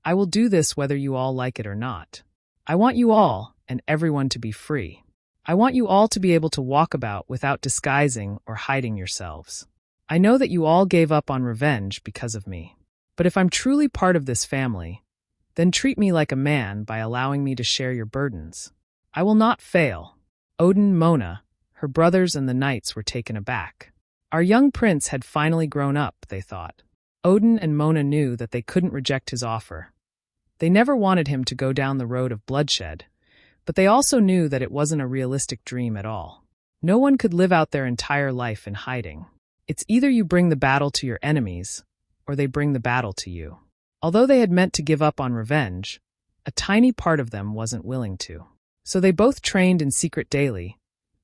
I will do this whether you all like it or not. I want you all and everyone to be free. I want you all to be able to walk about without disguising or hiding yourselves. I know that you all gave up on revenge because of me. But if I'm truly part of this family, then treat me like a man by allowing me to share your burdens. I will not fail. Odin, Mona, her brothers, and the knights were taken aback. Our young prince had finally grown up, they thought. Odin and Mona knew that they couldn't reject his offer. They never wanted him to go down the road of bloodshed, but they also knew that it wasn't a realistic dream at all. No one could live out their entire life in hiding. It's either you bring the battle to your enemies, or they bring the battle to you. Although they had meant to give up on revenge, a tiny part of them wasn't willing to. So they both trained in secret daily,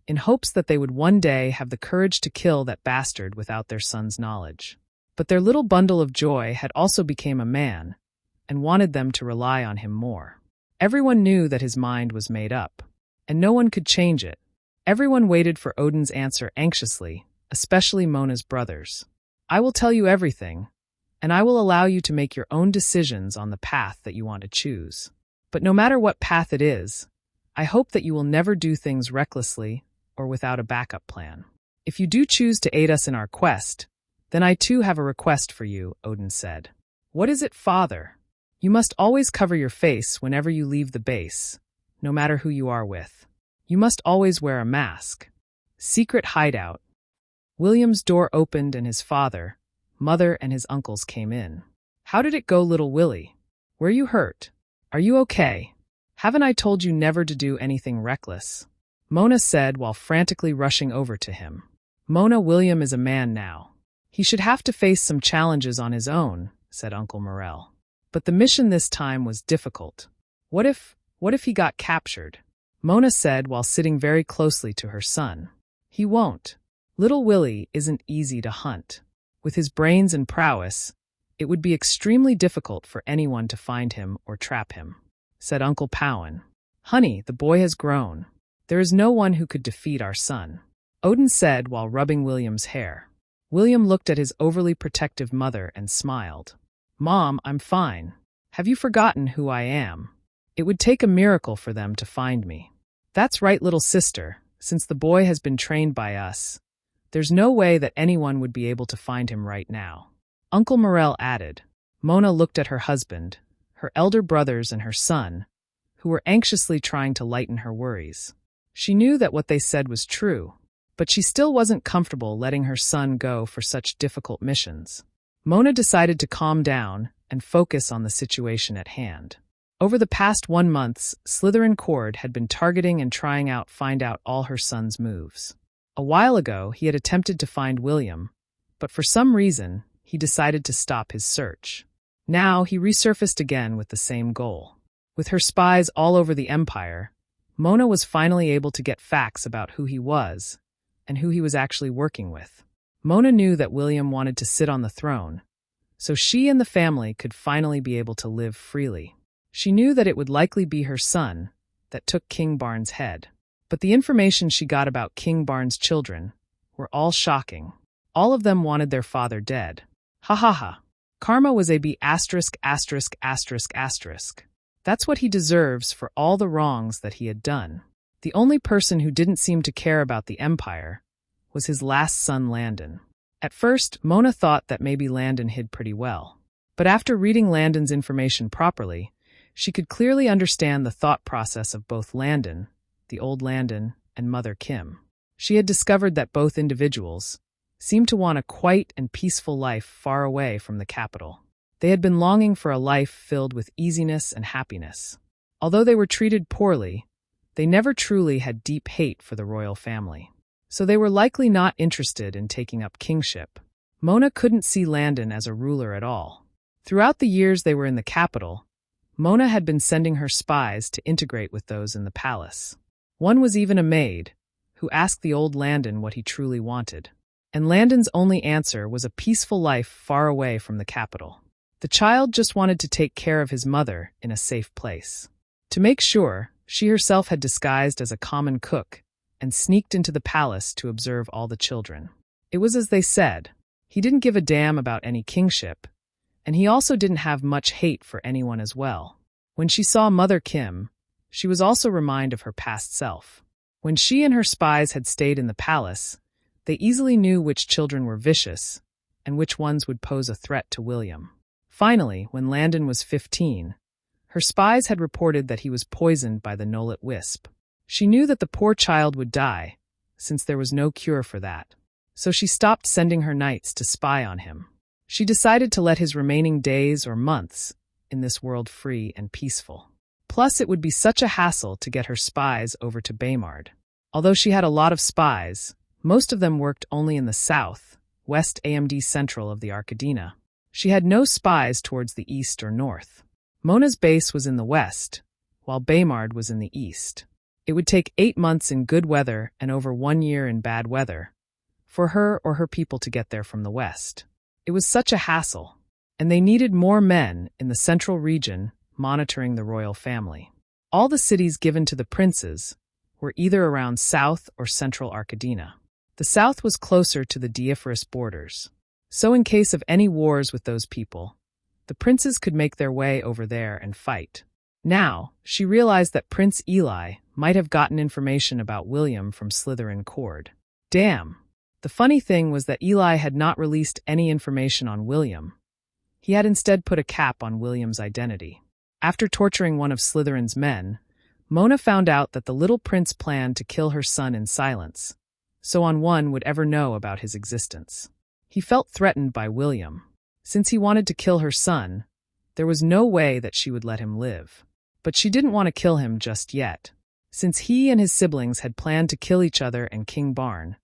in hopes that they would one day have the courage to kill that bastard without their son's knowledge. But their little bundle of joy had also become a man, and wanted them to rely on him more. Everyone knew that his mind was made up, and no one could change it. Everyone waited for Odin's answer anxiously, especially Mona's brothers. I will tell you everything, and I will allow you to make your own decisions on the path that you want to choose. But no matter what path it is, I hope that you will never do things recklessly or without a backup plan. If you do choose to aid us in our quest, then I too have a request for you, Odin said. What is it, father? You must always cover your face whenever you leave the base, no matter who you are with. You must always wear a mask. Secret hideout. William's door opened and his father, mother, and his uncles came in. How did it go, little Willie? Were you hurt? Are you okay? Haven't I told you never to do anything reckless? Mona said while frantically rushing over to him. Mona, William is a man now. He should have to face some challenges on his own, said Uncle Morel. But the mission this time was difficult. What if he got captured? Mona said while sitting very closely to her son. He won't. Little Willie isn't easy to hunt. With his brains and prowess, it would be extremely difficult for anyone to find him or trap him, said Uncle Powen. Honey, the boy has grown. There is no one who could defeat our son, Odin said while rubbing William's hair. William looked at his overly protective mother and smiled. Mom, I'm fine. Have you forgotten who I am? It would take a miracle for them to find me. That's right, little sister. Since the boy has been trained by us, there's no way that anyone would be able to find him right now, Uncle Morel added. Mona looked at her husband, her elder brothers, and her son, who were anxiously trying to lighten her worries. She knew that what they said was true, but she still wasn't comfortable letting her son go for such difficult missions. Mona decided to calm down and focus on the situation at hand. Over the past 1 month, Slytherin Cord had been targeting and trying to find out all her son's moves. A while ago, he had attempted to find William, but for some reason, he decided to stop his search. Now, he resurfaced again with the same goal. With her spies all over the Empire, Mona was finally able to get facts about who he was and who he was actually working with. Mona knew that William wanted to sit on the throne, so she and the family could finally be able to live freely. She knew that it would likely be her son that took King Barn's head. But the information she got about King Barn's children were all shocking. All of them wanted their father dead. Ha ha ha. Karma was a B*********. That's what he deserves for all the wrongs that he had done. The only person who didn't seem to care about the Empire was his last son, Landon. At first, Mona thought that maybe Landon hid pretty well. But after reading Landon's information properly, she could clearly understand the thought process of both Landon, the old Landon, and Mother Kim. She had discovered that both individuals seemed to want a quiet and peaceful life far away from the capital. They had been longing for a life filled with easiness and happiness. Although they were treated poorly, they never truly had deep hate for the royal family. So they were likely not interested in taking up kingship. Mona couldn't see Landon as a ruler at all. Throughout the years they were in the capital, Mona had been sending her spies to integrate with those in the palace. One was even a maid, who asked the old Landon what he truly wanted. And Landon's only answer was a peaceful life far away from the capital. The child just wanted to take care of his mother in a safe place. To make sure, she herself had disguised as a common cook and sneaked into the palace to observe all the children. It was as they said. He didn't give a damn about any kingship, and he also didn't have much hate for anyone as well. When she saw Mother Kim, she was also reminded of her past self. When she and her spies had stayed in the palace, they easily knew which children were vicious and which ones would pose a threat to William. Finally, when Landon was 15, her spies had reported that he was poisoned by the Nolet wisp. She knew that the poor child would die, since there was no cure for that. So she stopped sending her knights to spy on him. She decided to let his remaining days or months in this world free and peaceful. Plus, it would be such a hassle to get her spies over to Baymard. Although she had a lot of spies, most of them worked only in the south, west AMD central of the Arcadina. She had no spies towards the east or north. Mona's base was in the west, while Baymard was in the east. It would take 8 months in good weather and over 1 year in bad weather for her or her people to get there from the west. It was such a hassle, and they needed more men in the central region monitoring the royal family. All the cities given to the princes were either around south or central Arcadina. The south was closer to the Diaphoros borders, so in case of any wars with those people, the princes could make their way over there and fight. Now, she realized that Prince Eli might have gotten information about William from Slytherin Court. Damn! The funny thing was that Eli had not released any information on William. He had instead put a cap on William's identity. After torturing one of Slytherin's men, Mona found out that the little prince planned to kill her son in silence, so no one would ever know about his existence. He felt threatened by William. Since he wanted to kill her son, there was no way that she would let him live. But she didn't want to kill him just yet. Since he and his siblings had planned to kill each other and King Barn,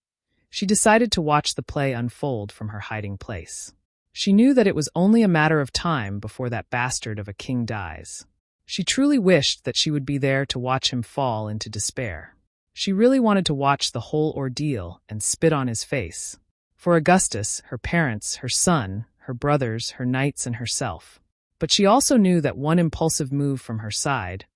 she decided to watch the play unfold from her hiding place. She knew that it was only a matter of time before that bastard of a king dies. She truly wished that she would be there to watch him fall into despair. She really wanted to watch the whole ordeal and spit on his face. For Augustus, her parents, her son, her brothers, her knights, and herself. But she also knew that one impulsive move from her side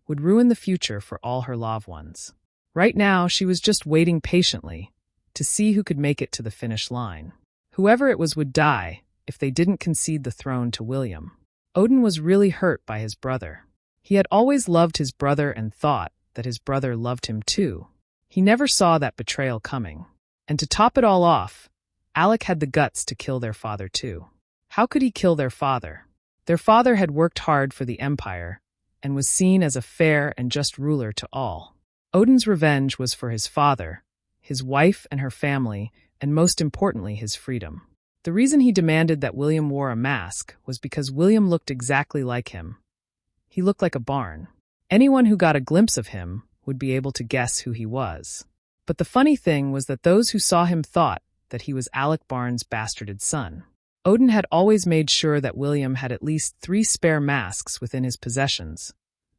would ruin the future for all her loved ones. Right now, she was just waiting patiently to see who could make it to the finish line. Whoever it was would die if they didn't concede the throne to William. Odin was really hurt by his brother. He had always loved his brother and thought that his brother loved him too. He never saw that betrayal coming. And to top it all off, Alec had the guts to kill their father too. How could he kill their father? Their father had worked hard for the empire and was seen as a fair and just ruler to all. Odin's revenge was for his father, his wife and her family, and most importantly, his freedom. The reason he demanded that William wore a mask was because William looked exactly like him. He looked like a barn. Anyone who got a glimpse of him would be able to guess who he was. But the funny thing was that those who saw him thought that he was Alec Barnes' bastarded son. Odin had always made sure that William had at least 3 spare masks within his possessions,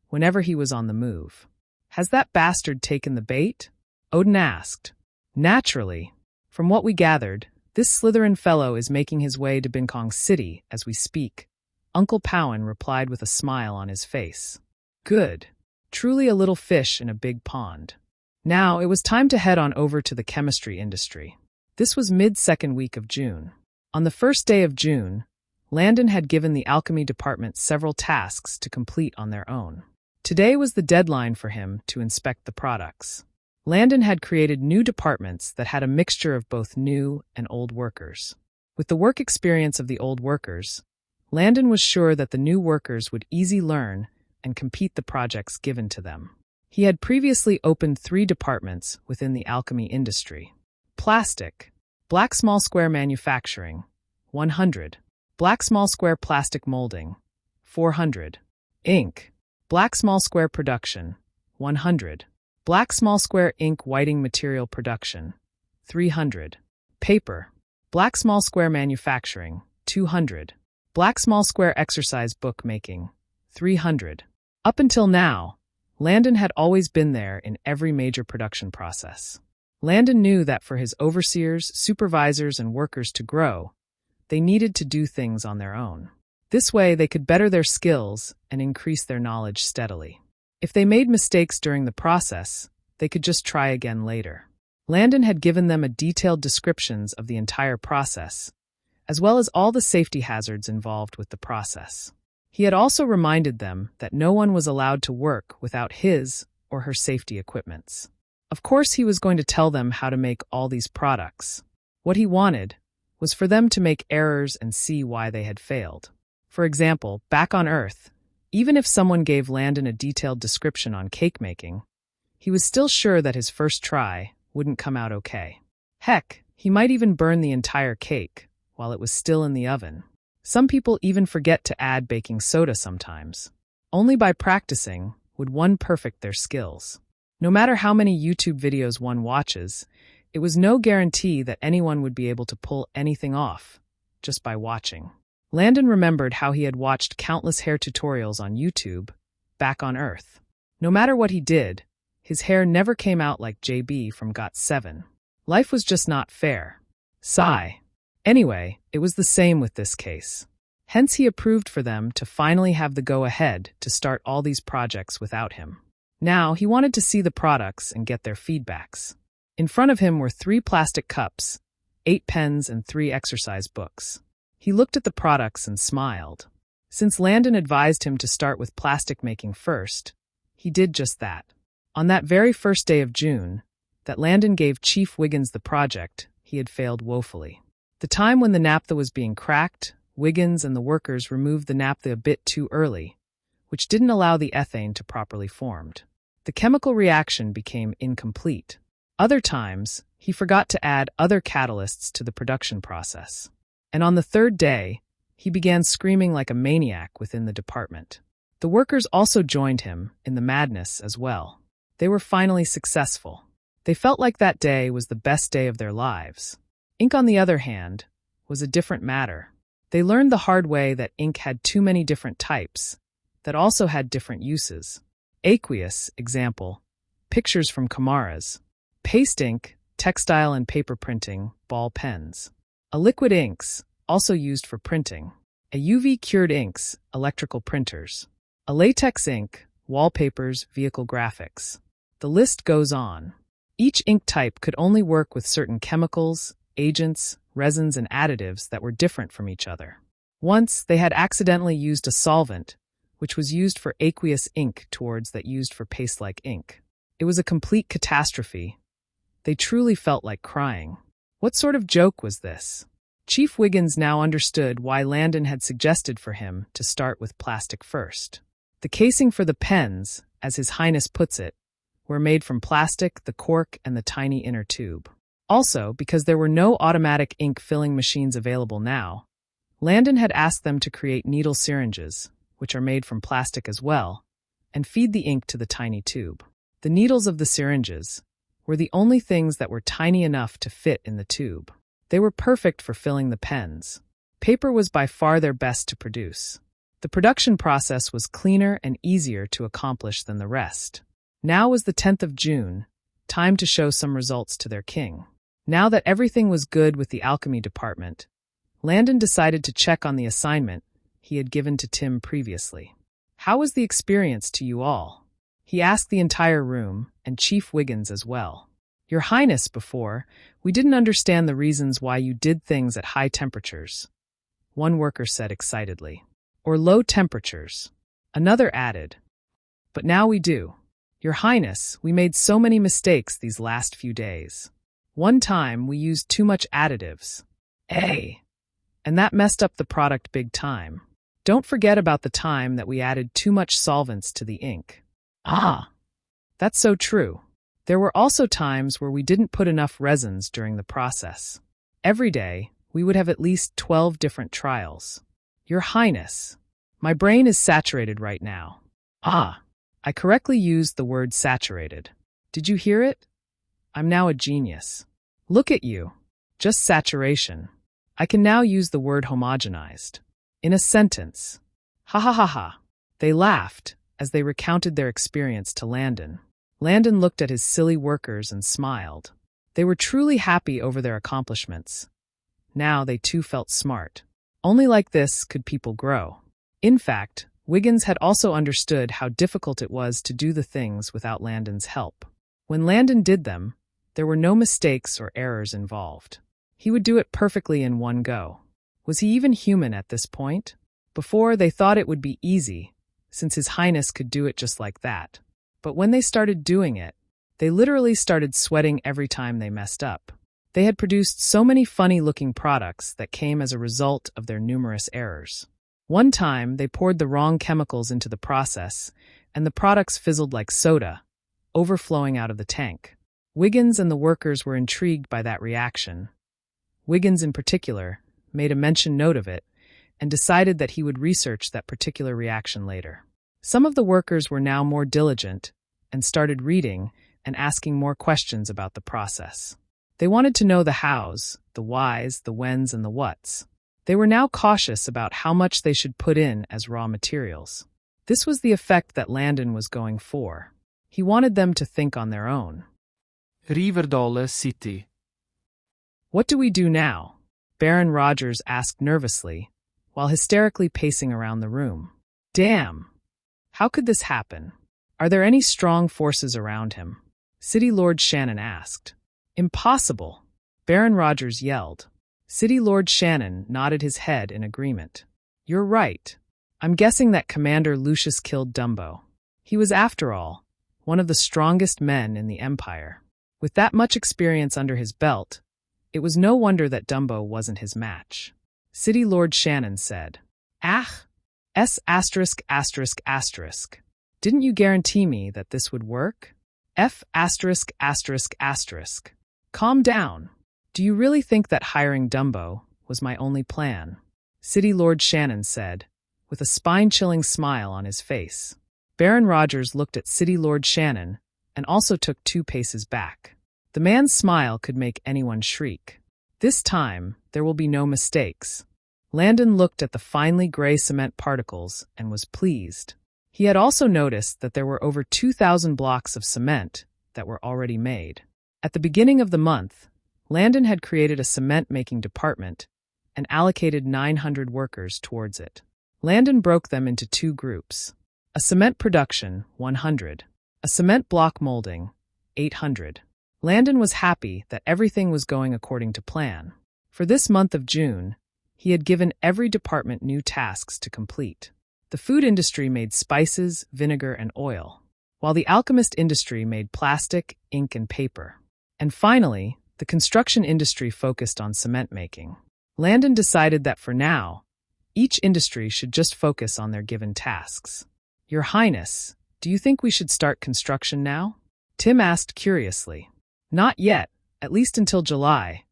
whenever he was on the move. Has that bastard taken the bait? Odin asked. Naturally. From what we gathered, this Slytherin fellow is making his way to Binkong City as we speak. Uncle Powen replied with a smile on his face. Good. Truly a little fish in a big pond. Now it was time to head on over to the chemistry industry. This was mid-second week of June. On the first day of June, Landon had given the alchemy department several tasks to complete on their own. Today was the deadline for him to inspect the products. Landon had created new departments that had a mixture of both new and old workers. With the work experience of the old workers, Landon was sure that the new workers would easily learn and complete the projects given to them. He had previously opened 3 departments within the alchemy industry. Plastic, black small square manufacturing, 100. Black small square plastic molding, 400. Ink, black small square production, 100. Black small square ink whiting material production, 300. Paper, black small square manufacturing, 200. Black small square exercise book making, 300. Up until now, Landon had always been there in every major production process. Landon knew that for his overseers, supervisors, and workers to grow, they needed to do things on their own. This way, they could better their skills and increase their knowledge steadily. If they made mistakes during the process, they could just try again later. Landon had given them a detailed descriptions of the entire process, as well as all the safety hazards involved with the process. He had also reminded them that no one was allowed to work without his or her safety equipments. Of course, he was going to tell them how to make all these products. What he wanted was for them to make errors and see why they had failed. For example, back on Earth, even if someone gave Landon a detailed description on cake making, he was still sure that his first try wouldn't come out okay. Heck, he might even burn the entire cake while it was still in the oven. Some people even forget to add baking soda sometimes. Only by practicing would one perfect their skills. No matter how many YouTube videos one watches, it was no guarantee that anyone would be able to pull anything off just by watching. Landon remembered how he had watched countless hair tutorials on YouTube back on Earth. No matter what he did, his hair never came out like JB from Got7. Life was just not fair. Sigh. Anyway, it was the same with this case. Hence he approved for them to finally have the go-ahead to start all these projects without him. Now he wanted to see the products and get their feedbacks. In front of him were 3 plastic cups, 8 pens, and 3 exercise books. He looked at the products and smiled. Since Landon advised him to start with plastic making first, he did just that. On that very first day of June, that Landon gave Chief Wiggins the project, he had failed woefully. The time when the naphtha was being cracked, Wiggins and the workers removed the naphtha a bit too early, which didn't allow the ethane to properly form. The chemical reaction became incomplete. Other times, he forgot to add other catalysts to the production process. And on the 3rd day, he began screaming like a maniac within the department. The workers also joined him in the madness as well. They were finally successful. They felt like that day was the best day of their lives. Ink, on the other hand, was a different matter. They learned the hard way that ink had too many different types that also had different uses. Aqueous, example, pictures from Kamaras. Paste ink, textile and paper printing, ball pens. A liquid inks, also used for printing. A UV-cured inks, electrical printers. A latex ink, wallpapers, vehicle graphics. The list goes on. Each ink type could only work with certain chemicals, agents, resins, and additives that were different from each other. Once, they had accidentally used a solvent, which was used for aqueous ink towards that used for paste-like ink. It was a complete catastrophe. They truly felt like crying. What sort of joke was this? Chief Wiggins now understood why Landon had suggested for him to start with plastic first. The casing for the pens, as His Highness puts it, were made from plastic, the cork, and the tiny inner tube. Also, because there were no automatic ink filling machines available now, Landon had asked them to create needle syringes, which are made from plastic as well, and feed the ink to the tiny tube. The needles of the syringes were the only things that were tiny enough to fit in the tube. They were perfect for filling the pens. Paper was by far their best to produce. The production process was cleaner and easier to accomplish than the rest. Now was the 10th of June, time to show some results to their king. Now that everything was good with the alchemy department, Landon decided to check on the assignment he had given to Tim previously. How was the experience to you all? He asked the entire room, and Chief Wiggins as well. Your Highness, before, we didn't understand the reasons why you did things at high temperatures, one worker said excitedly. Or low temperatures, another added. But now we do. Your Highness, we made so many mistakes these last few days. One time, we used too much additives. And that messed up the product big time. Don't forget about the time that we added too much solvents to the ink. That's so true. There were also times where we didn't put enough resins during the process. Every day, we would have at least 12 different trials. Your Highness, my brain is saturated right now. I correctly used the word saturated. Did you hear it? I'm now a genius. Look at you. Just saturation. I can now use the word homogenized. In a sentence. Ha ha ha ha. They laughed as they recounted their experience to Landon. Landon looked at his silly workers and smiled. They were truly happy over their accomplishments. Now they too felt smart. Only like this could people grow. In fact, Wiggins had also understood how difficult it was to do the things without Landon's help. When Landon did them, there were no mistakes or errors involved. He would do it perfectly in one go. Was he even human at this point? Before, they thought it would be easy, since His Highness could do it just like that. But when they started doing it, they literally started sweating every time they messed up. They had produced so many funny-looking products that came as a result of their numerous errors. One time, they poured the wrong chemicals into the process, and the products fizzled like soda, overflowing out of the tank. Wiggins and the workers were intrigued by that reaction. Wiggins, in particular, made a mention note of it, and decided that he would research that particular reaction later. Some of the workers were now more diligent and started reading and asking more questions about the process. They wanted to know the hows, the whys, the whens, and the whats. They were now cautious about how much they should put in as raw materials. This was the effect that Landon was going for. He wanted them to think on their own. Riverdale City. What do we do now? Baron Rogers asked nervously, while hysterically pacing around the room. Damn! How could this happen? Are there any strong forces around him? City Lord Shannon asked. Impossible! Baron Rogers yelled. City Lord Shannon nodded his head in agreement. You're right. I'm guessing that Commander Lucius killed Dumbo. He was, after all, one of the strongest men in the Empire. With that much experience under his belt, it was no wonder that Dumbo wasn't his match. City Lord Shannon said, S*******. Didn't you guarantee me that this would work? F********. Calm down. Do you really think that hiring Dumbo was my only plan? City Lord Shannon said, with a spine-chilling smile on his face. Baron Rogers looked at City Lord Shannon and also took 2 paces back. The man's smile could make anyone shriek. This time, there will be no mistakes. Landon looked at the finely gray cement particles and was pleased. He had also noticed that there were over 2,000 blocks of cement that were already made. At the beginning of the month, Landon had created a cement-making department and allocated 900 workers towards it. Landon broke them into 2 groups. A cement production, 100. A cement block molding, 800. Landon was happy that everything was going according to plan. For this month of June, he had given every department new tasks to complete. The food industry made spices, vinegar, and oil, while the alchemist industry made plastic, ink, and paper. And finally, the construction industry focused on cement making. Landon decided that for now, each industry should just focus on their given tasks. Your Highness, do you think we should start construction now? Tim asked curiously. Not yet, at least until July.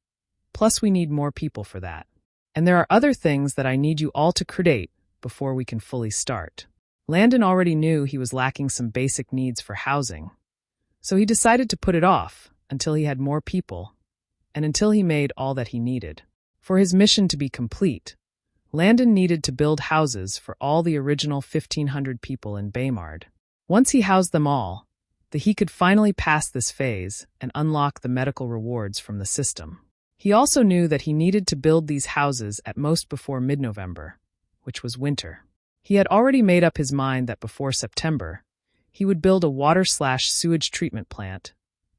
Plus we need more people for that. And there are other things that I need you all to create before we can fully start. Landon already knew he was lacking some basic needs for housing, so he decided to put it off until he had more people and until he made all that he needed. For his mission to be complete, Landon needed to build houses for all the original 1,500 people in Baymard. Once he housed them all, he could finally pass this phase and unlock the medical rewards from the system. He also knew that he needed to build these houses at most before mid-November, which was winter. He had already made up his mind that before September, he would build a water/sewage treatment plant,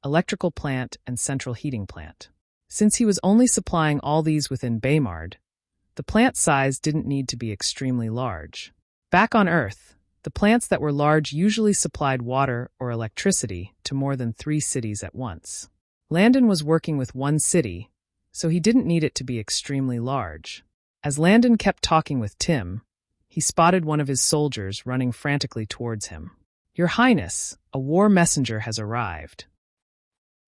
electrical plant, and central heating plant. Since he was only supplying all these within Baymard, the plant size didn't need to be extremely large. Back on Earth, The plants that were large usually supplied water or electricity to more than 3 cities at once. Landon was working with one city, so he didn't need it to be extremely large. As Landon kept talking with Tim, he spotted one of his soldiers running frantically towards him. "Your Highness, a war messenger has arrived."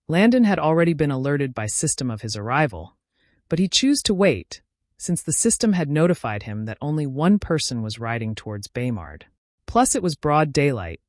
Landon had already been alerted by system of his arrival, but he chose to wait, since the system had notified him that only one person was riding towards Baymard. Plus it was broad daylight.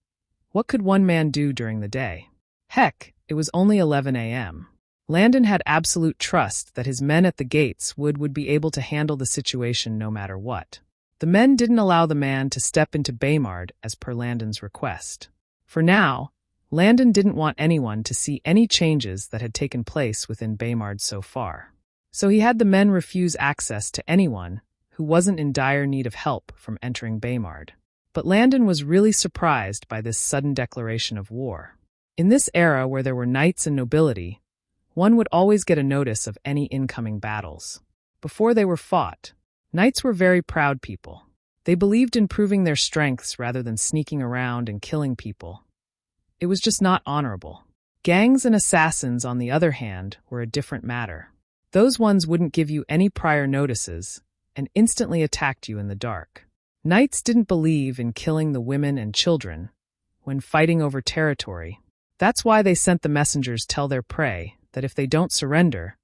What could one man do during the day? Heck, it was only 11 a.m. Landon had absolute trust that his men at the gates would be able to handle the situation no matter what. The men didn't allow the man to step into Baymard as per Landon's request. For now, Landon didn't want anyone to see any changes that had taken place within Baymard so far. So he had the men refuse access to anyone who wasn't in dire need of help from entering Baymard. But Landon was really surprised by this sudden declaration of war. In this era where there were knights and nobility, one would always get a notice of any incoming battles. Before they were fought, knights were very proud people. They believed in proving their strengths rather than sneaking around and killing people. It was just not honorable. Gangs and assassins, on the other hand, were a different matter. Those ones wouldn't give you any prior notices and instantly attacked you in the dark. Knights didn't believe in killing the women and children when fighting over territory. That's why they sent the messengers tell their prey that if they don't surrender,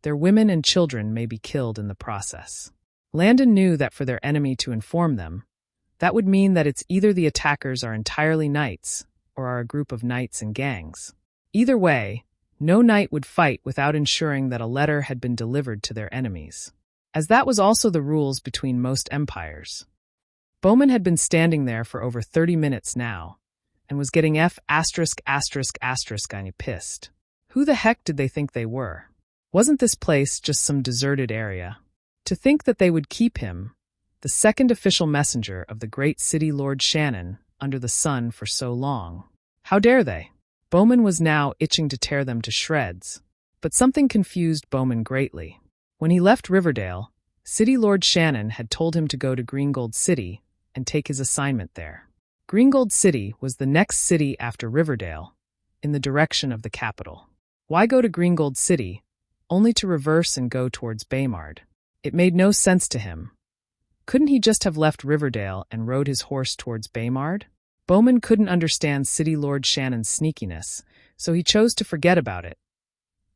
their women and children may be killed in the process. Landon knew that for their enemy to inform them, that would mean that it's either the attackers are entirely knights or are a group of knights and gangs. Either way, no knight would fight without ensuring that a letter had been delivered to their enemies, as that was also the rules between most empires. Bowman had been standing there for over 30 minutes now, and was getting pissed. Who the heck did they think they were? Wasn't this place just some deserted area? To think that they would keep him, the second official messenger of the great city Lord Shannon, under the sun for so long. How dare they? Bowman was now itching to tear them to shreds, but something confused Bowman greatly. When he left Riverdale, City Lord Shannon had told him to go to Greengold City and take his assignment there. Greengold City was the next city after Riverdale, in the direction of the capital. Why go to Greengold City, only to reverse and go towards Baymard? It made no sense to him. Couldn't he just have left Riverdale and rode his horse towards Baymard? Bowman couldn't understand City Lord Shannon's sneakiness, so he chose to forget about it.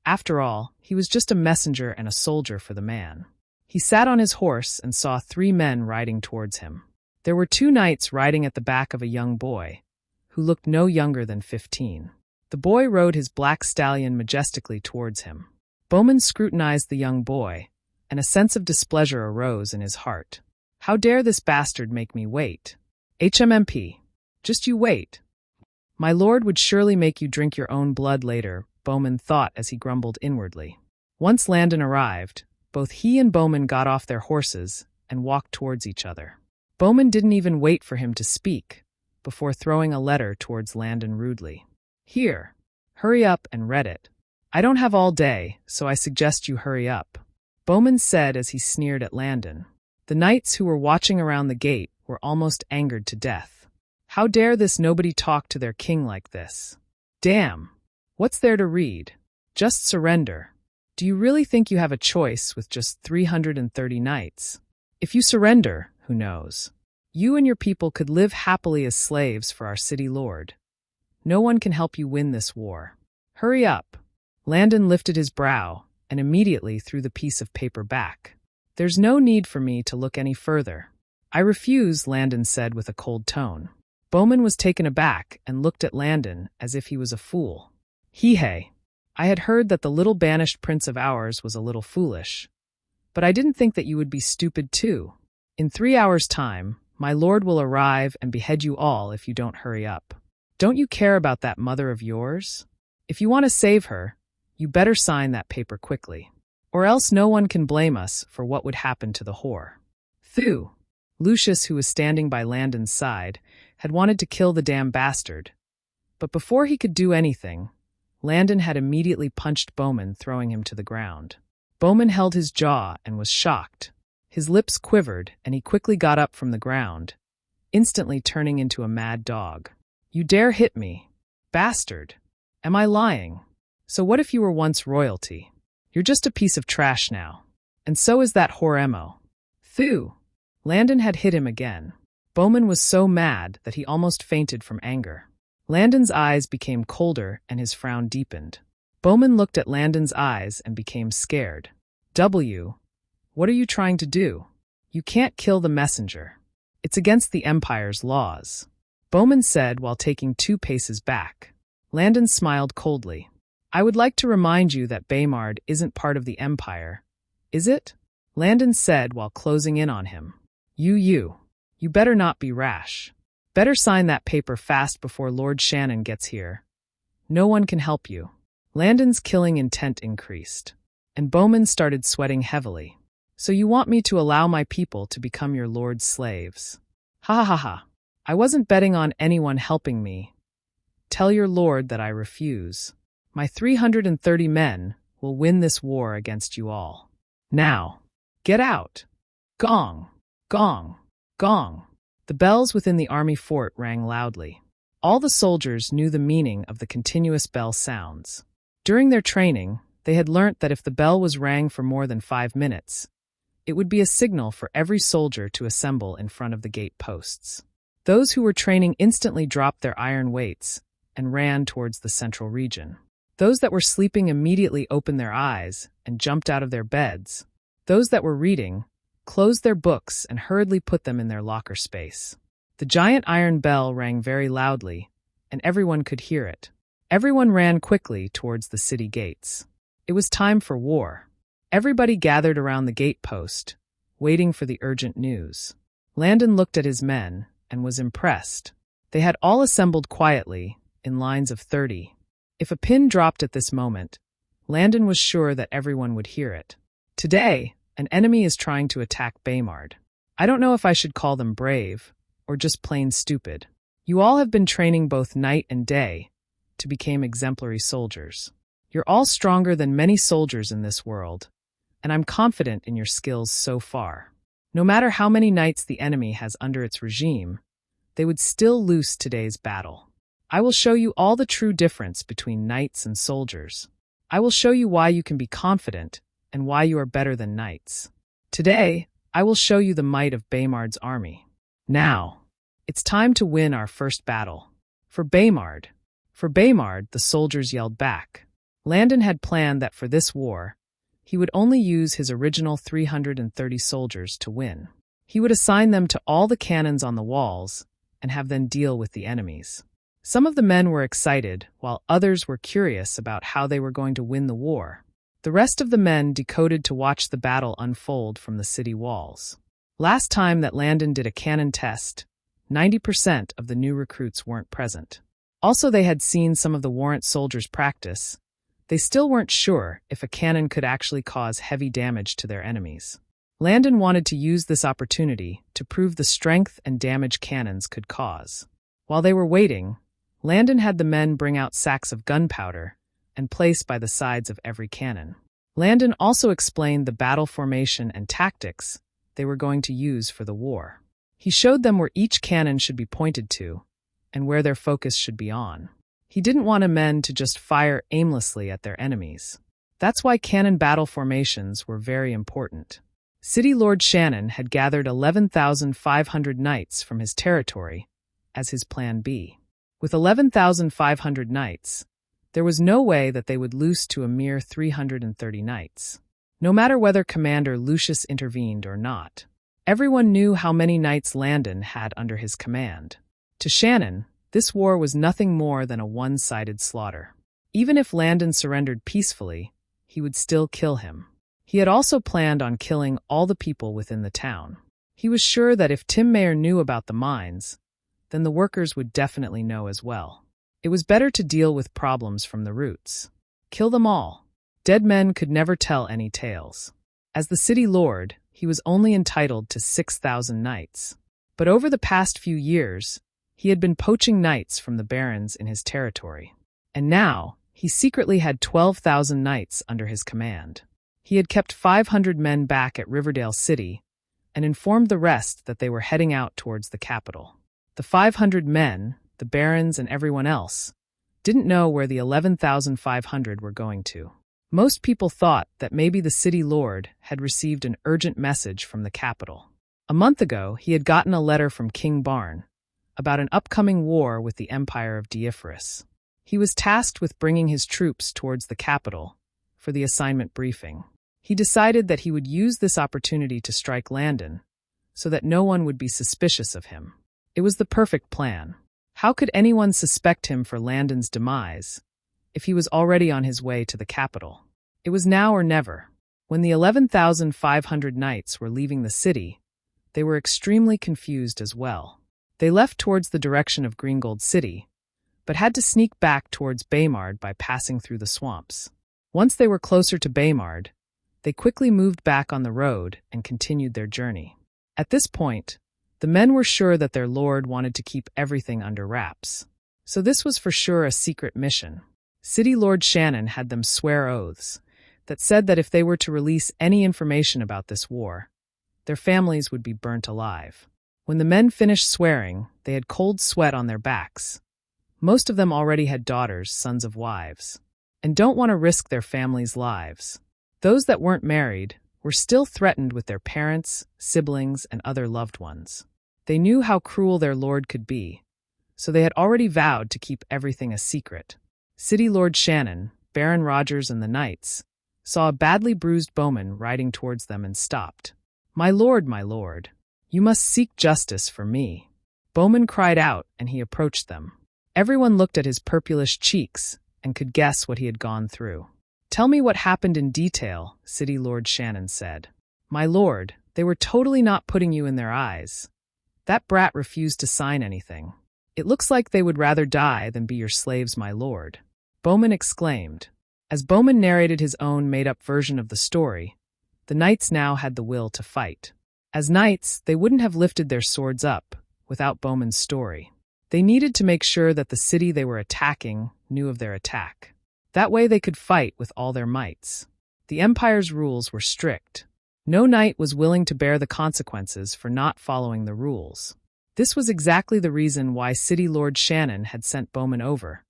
After all, he was just a messenger and a soldier for the man. He sat on his horse and saw 3 men riding towards him. There were 2 knights riding at the back of a young boy, who looked no younger than 15. The boy rode his black stallion majestically towards him. Bowman scrutinized the young boy, and a sense of displeasure arose in his heart. How dare this bastard make me wait? HMMP. Just you wait. My lord would surely make you drink your own blood later, Bowman thought as he grumbled inwardly. Once Landon arrived, both he and Bowman got off their horses and walked towards each other. Bowman didn't even wait for him to speak, before throwing a letter towards Landon rudely. Here, hurry up and read it. I don't have all day, so I suggest you hurry up, Bowman said as he sneered at Landon. The knights who were watching around the gate were almost angered to death. How dare this nobody talk to their king like this? Damn! What's there to read? Just surrender. Do you really think you have a choice with just 330 knights? If you surrender, who knows? You and your people could live happily as slaves for our city lord. No one can help you win this war. Hurry up. Landon lifted his brow and immediately threw the piece of paper back. There's no need for me to look any further. I refuse, Landon said with a cold tone. Bowman was taken aback and looked at Landon as if he was a fool. Hey, I had heard that the little banished prince of ours was a little foolish, but I didn't think that you would be stupid too. In 3 hours' time, my lord will arrive and behead you all if you don't hurry up. Don't you care about that mother of yours? If you want to save her, you better sign that paper quickly, or else no one can blame us for what would happen to the whore. Phew! Lucius, who was standing by Landon's side, had wanted to kill the damn bastard. But before he could do anything, Landon had immediately punched Bowman, throwing him to the ground. Bowman held his jaw and was shocked. His lips quivered, and he quickly got up from the ground, instantly turning into a mad dog. "You dare hit me? Bastard! Am I lying? So what if you were once royalty? You're just a piece of trash now. And so is that whore Emo." Phew! Landon had hit him again. Bowman was so mad that he almost fainted from anger. Landon's eyes became colder and his frown deepened. Bowman looked at Landon's eyes and became scared. What are you trying to do? You can't kill the messenger. It's against the Empire's laws," Bowman said while taking 2 paces back. Landon smiled coldly. "I would like to remind you that Baymard isn't part of the Empire, is it?" Landon said while closing in on him. You better not be rash. Better sign that paper fast before Lord Shannon gets here. No one can help you." Landon's killing intent increased, and Bowman started sweating heavily. "So you want me to allow my people to become your lord's slaves? Ha ha ha ha. I wasn't betting on anyone helping me. Tell your lord that I refuse. My 330 men will win this war against you all. Now, get out. Gong, gong, gong." The bells within the army fort rang loudly. All the soldiers knew the meaning of the continuous bell sounds. During their training, they had learnt that if the bell was rang for more than 5 minutes, it would be a signal for every soldier to assemble in front of the gate posts. Those who were training instantly dropped their iron weights and ran towards the central region. Those that were sleeping immediately opened their eyes and jumped out of their beds. Those that were reading closed their books and hurriedly put them in their locker space. The giant iron bell rang very loudly, and everyone could hear it. Everyone ran quickly towards the city gates. It was time for war. Everybody gathered around the gate post, waiting for the urgent news. Landon looked at his men and was impressed. They had all assembled quietly, in lines of 30. If a pin dropped at this moment, Landon was sure that everyone would hear it. Today, an enemy is trying to attack Baymard. I don't know if I should call them brave, or just plain stupid. You all have been training both night and day to become exemplary soldiers. You're all stronger than many soldiers in this world, and I'm confident in your skills so far. No matter how many knights the enemy has under its regime, they would still lose today's battle. I will show you all the true difference between knights and soldiers. I will show you why you can be confident and why you are better than knights. Today, I will show you the might of Baymard's army. Now, it's time to win our first battle. For Baymard. For Baymard, the soldiers yelled back. Landon had planned that for this war, he would only use his original 330 soldiers to win. He would assign them to all the cannons on the walls and have them deal with the enemies. Some of the men were excited, while others were curious about how they were going to win the war. The rest of the men decoded to watch the battle unfold from the city walls. Last time that Landon did a cannon test, 90% of the new recruits weren't present. Also, they had seen some of the warrant soldiers practice. They still weren't sure if a cannon could actually cause heavy damage to their enemies. Landon wanted to use this opportunity to prove the strength and damage cannons could cause. While they were waiting, Landon had the men bring out sacks of gunpowder and place by the sides of every cannon. Landon also explained the battle formation and tactics they were going to use for the war. He showed them where each cannon should be pointed to and where their focus should be on. He didn't want the men to just fire aimlessly at their enemies. That's why cannon battle formations were very important. City Lord Shannon had gathered 11,500 knights from his territory as his plan B. With 11,500 knights, there was no way that they would lose to a mere 330 knights. No matter whether Commander Lucius intervened or not, everyone knew how many knights Landon had under his command. To Shannon, this war was nothing more than a one-sided slaughter. Even if Landon surrendered peacefully, he would still kill him. He had also planned on killing all the people within the town. He was sure that if Tim Mayer knew about the mines, then the workers would definitely know as well. It was better to deal with problems from the roots. Kill them all. Dead men could never tell any tales. As the city lord, he was only entitled to 6,000 knights. But over the past few years, he had been poaching knights from the barons in his territory. And now, he secretly had 12,000 knights under his command. He had kept 500 men back at Riverdale City and informed the rest that they were heading out towards the capital. The 500 men, the barons and everyone else, didn't know where the 11,500 were going to. Most people thought that maybe the city lord had received an urgent message from the capital. A month ago, he had gotten a letter from King Barn about an upcoming war with the Empire of Deiferys. He was tasked with bringing his troops towards the capital for the assignment briefing. He decided that he would use this opportunity to strike Landon so that no one would be suspicious of him. It was the perfect plan. How could anyone suspect him for Landon's demise if he was already on his way to the capital? It was now or never. When the 11,500 knights were leaving the city, they were extremely confused as well. They left towards the direction of Greengold City, but had to sneak back towards Baymard by passing through the swamps. Once they were closer to Baymard, they quickly moved back on the road and continued their journey. At this point, the men were sure that their lord wanted to keep everything under wraps. So this was for sure a secret mission. City Lord Shannon had them swear oaths that said that if they were to release any information about this war, their families would be burnt alive. When the men finished swearing, they had cold sweat on their backs. Most of them already had daughters, sons of wives, and don't want to risk their families' lives. Those that weren't married were still threatened with their parents, siblings, and other loved ones. They knew how cruel their lord could be, so they had already vowed to keep everything a secret. City Lord Shannon, Baron Rogers, and the knights saw a badly bruised bowman riding towards them and stopped. My lord, you must seek justice for me." Bowman cried out, and he approached them. Everyone looked at his purplish cheeks and could guess what he had gone through. "Tell me what happened in detail," City Lord Shannon said. "My lord, they were totally not putting you in their eyes. That brat refused to sign anything. It looks like they would rather die than be your slaves, my lord," Bowman exclaimed. As Bowman narrated his own made-up version of the story, the knights now had the will to fight. As knights, they wouldn't have lifted their swords up without Bowman's story. They needed to make sure that the city they were attacking knew of their attack. That way they could fight with all their mights. The Empire's rules were strict. No knight was willing to bear the consequences for not following the rules. This was exactly the reason why City Lord Shannon had sent Bowman over,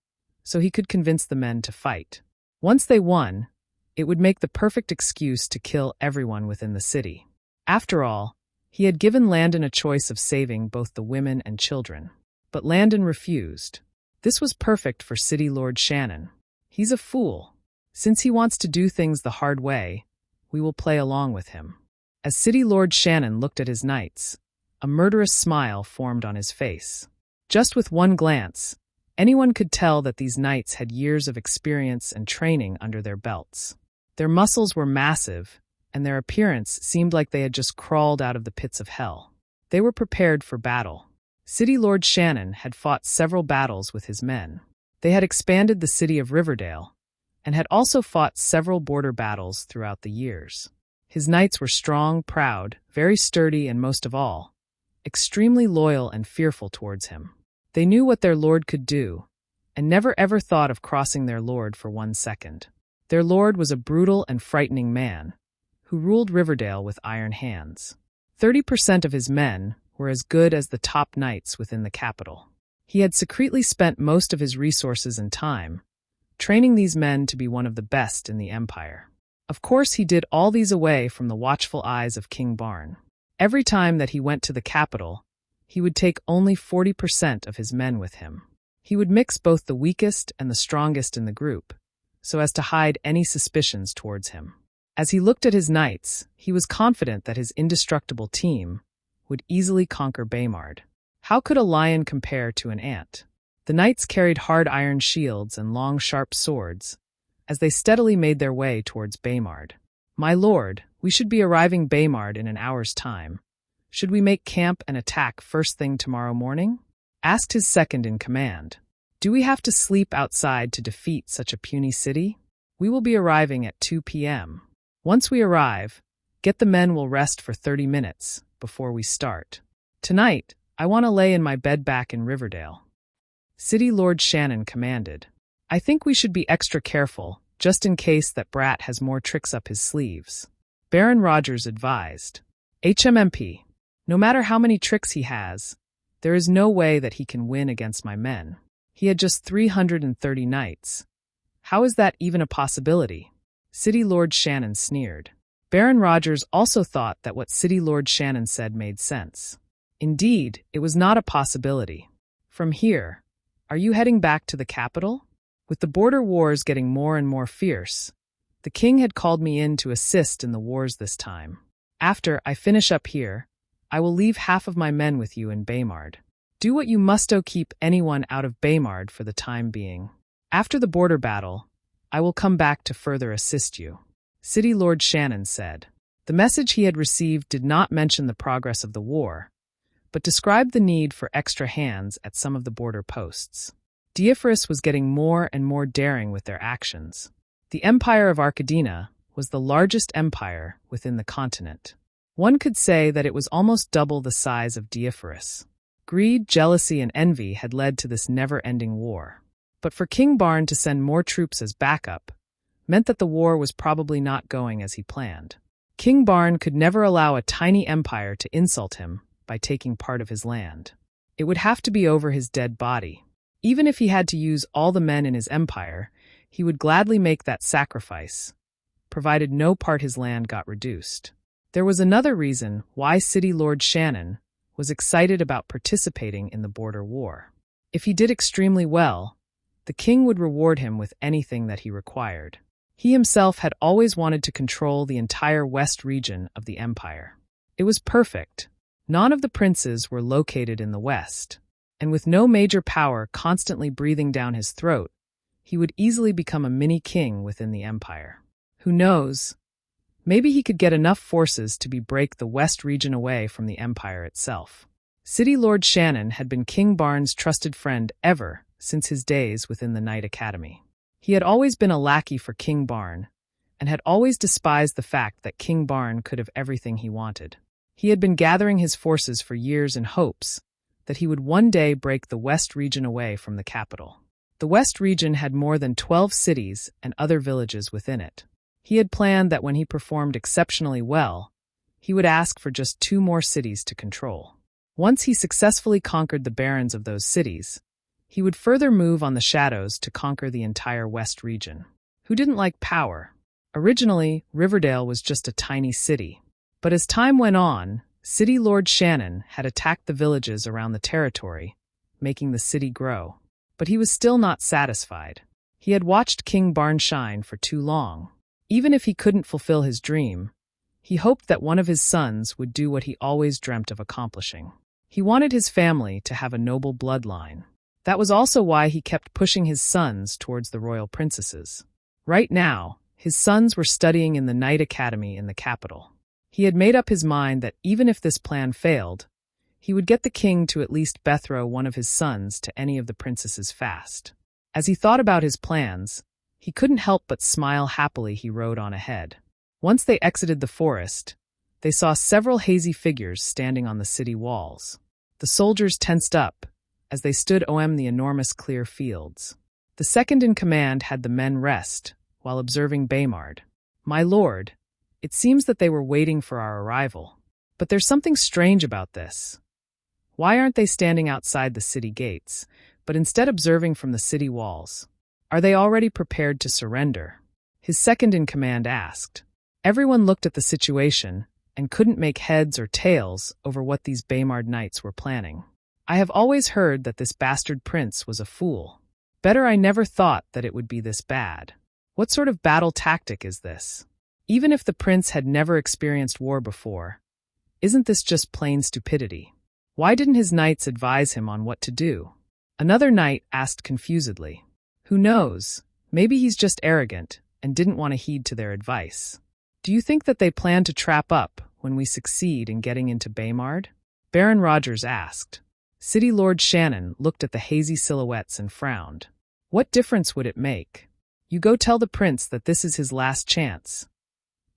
so he could convince the men to fight. Once they won, it would make the perfect excuse to kill everyone within the city. After all, he had given Landon a choice of saving both the women and children. But Landon refused. This was perfect for City Lord Shannon. He's a fool. Since he wants to do things the hard way, we will play along with him. As City Lord Shannon looked at his knights, a murderous smile formed on his face. Just with one glance, anyone could tell that these knights had years of experience and training under their belts. Their muscles were massive, and their appearance seemed like they had just crawled out of the pits of hell. They were prepared for battle. City Lord Shannon had fought several battles with his men. They had expanded the city of Riverdale, and had also fought several border battles throughout the years. His knights were strong, proud, very sturdy, and most of all, extremely loyal and fearful towards him. They knew what their lord could do, and never ever thought of crossing their lord for 1 second. Their lord was a brutal and frightening man, who ruled Riverdale with iron hands. 30% of his men were as good as the top knights within the capital. He had secretly spent most of his resources and time training these men to be one of the best in the Empire. Of course, he did all these away from the watchful eyes of King Barn. Every time that he went to the capital, he would take only 40% of his men with him. He would mix both the weakest and the strongest in the group, so as to hide any suspicions towards him. As he looked at his knights, he was confident that his indestructible team would easily conquer Baymard. How could a lion compare to an ant? The knights carried hard iron shields and long sharp swords as they steadily made their way towards Baymard. "My lord, we should be arriving Baymard in an hour's time. Should we make camp and attack first thing tomorrow morning?" asked his second in command. "Do we have to sleep outside to defeat such a puny city? We will be arriving at 2 p.m. Once we arrive, get the men will rest for 30 minutes before we start. Tonight, I want to lay in my bed back in Riverdale." City Lord Shannon commanded. "I think we should be extra careful, just in case that brat has more tricks up his sleeves," Baron Rogers advised. "HMMP, no matter how many tricks he has, There is no way that he can win against my men. He had just 330 knights. How is that even a possibility? City Lord Shannon sneered. Baron Rogers also thought that what City Lord Shannon said made sense. Indeed, it was not a possibility. From here, are you heading back to the capital? With the border wars getting more and more fierce, the king had called me in to assist in the wars this time. After I finish up here, I will leave half of my men with you in Baymard. Do what you must to keep anyone out of Baymard for the time being. After the border battle, I will come back to further assist you. City Lord Shannon said. The message he had received did not mention the progress of the war, but described the need for extra hands at some of the border posts. Diephoros was getting more and more daring with their actions. The Empire of Arcadina was the largest empire within the continent. One could say that it was almost double the size of Diephoros. Greed, jealousy, and envy had led to this never-ending war. But for King Barn to send more troops as backup meant that the war was probably not going as he planned. King Barn could never allow a tiny empire to insult him by taking part of his land. It would have to be over his dead body. Even if he had to use all the men in his empire, he would gladly make that sacrifice, provided no part his land got reduced. There was another reason why City Lord Shannon was excited about participating in the border war. If he did extremely well, the king would reward him with anything that he required. He himself had always wanted to control the entire west region of the empire. It was perfect. None of the princes were located in the west, and with no major power constantly breathing down his throat, he would easily become a mini-king within the empire. Who knows? Maybe he could get enough forces to break the west region away from the empire itself. City Lord Shannon had been King Barn's trusted friend ever since his days within the Knight Academy. He had always been a lackey for King Barn, and had always despised the fact that King Barn could have everything he wanted. He had been gathering his forces for years in hopes that he would one day break the west region away from the capital. The west region had more than 12 cities and other villages within it. He had planned that when he performed exceptionally well, he would ask for just 2 more cities to control. Once he successfully conquered the barons of those cities, he would further move on the shadows to conquer the entire west region. Who didn't like power? Originally, Riverdale was just a tiny city. But as time went on, City Lord Shannon had attacked the villages around the territory, making the city grow. But he was still not satisfied. He had watched King Barn shine for too long. Even if he couldn't fulfill his dream, he hoped that one of his sons would do what he always dreamt of accomplishing. He wanted his family to have a noble bloodline. That was also why he kept pushing his sons towards the royal princesses. Right now, his sons were studying in the Knight Academy in the capital. He had made up his mind that even if this plan failed, he would get the king to at least betroth one of his sons to any of the princesses fast. As he thought about his plans, he couldn't help but smile happily. He rode on ahead. Once they exited the forest, they saw several hazy figures standing on the city walls. The soldiers tensed up as they stood on the enormous clear fields. The second in command had the men rest while observing Baymard. "My lord, it seems that they were waiting for our arrival. But there's something strange about this. Why aren't they standing outside the city gates, but instead observing from the city walls? Are they already prepared to surrender?" His second in command asked. Everyone looked at the situation and couldn't make heads or tails over what these Baymard knights were planning. "I have always heard that this bastard prince was a fool. Better I never thought that it would be this bad. What sort of battle tactic is this? Even if the prince had never experienced war before, isn't this just plain stupidity? Why didn't his knights advise him on what to do?" Another knight asked confusedly. "Who knows? Maybe he's just arrogant and didn't want to heed to their advice. Do you think that they plan to trap up when we succeed in getting into Baymard?" Baron Rogers asked. City Lord Shannon looked at the hazy silhouettes and frowned. "What difference would it make? You go tell the prince that this is his last chance.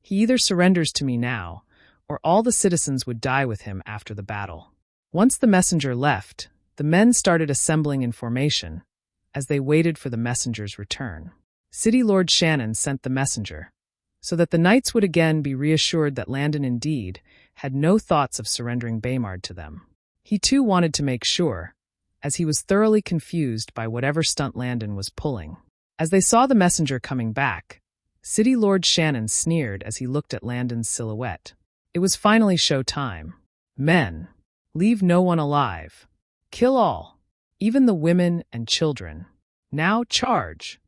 He either surrenders to me now, or all the citizens would die with him after the battle." Once the messenger left, the men started assembling in formation as they waited for the messenger's return. City Lord Shannon sent the messenger, so that the knights would again be reassured that Landon indeed had no thoughts of surrendering Baymard to them. He too wanted to make sure, as he was thoroughly confused by whatever stunt Landon was pulling. As they saw the messenger coming back, City Lord Shannon sneered as he looked at Landon's silhouette. It was finally show time. Men, leave no one alive. Kill all, even the women and children. Now charge.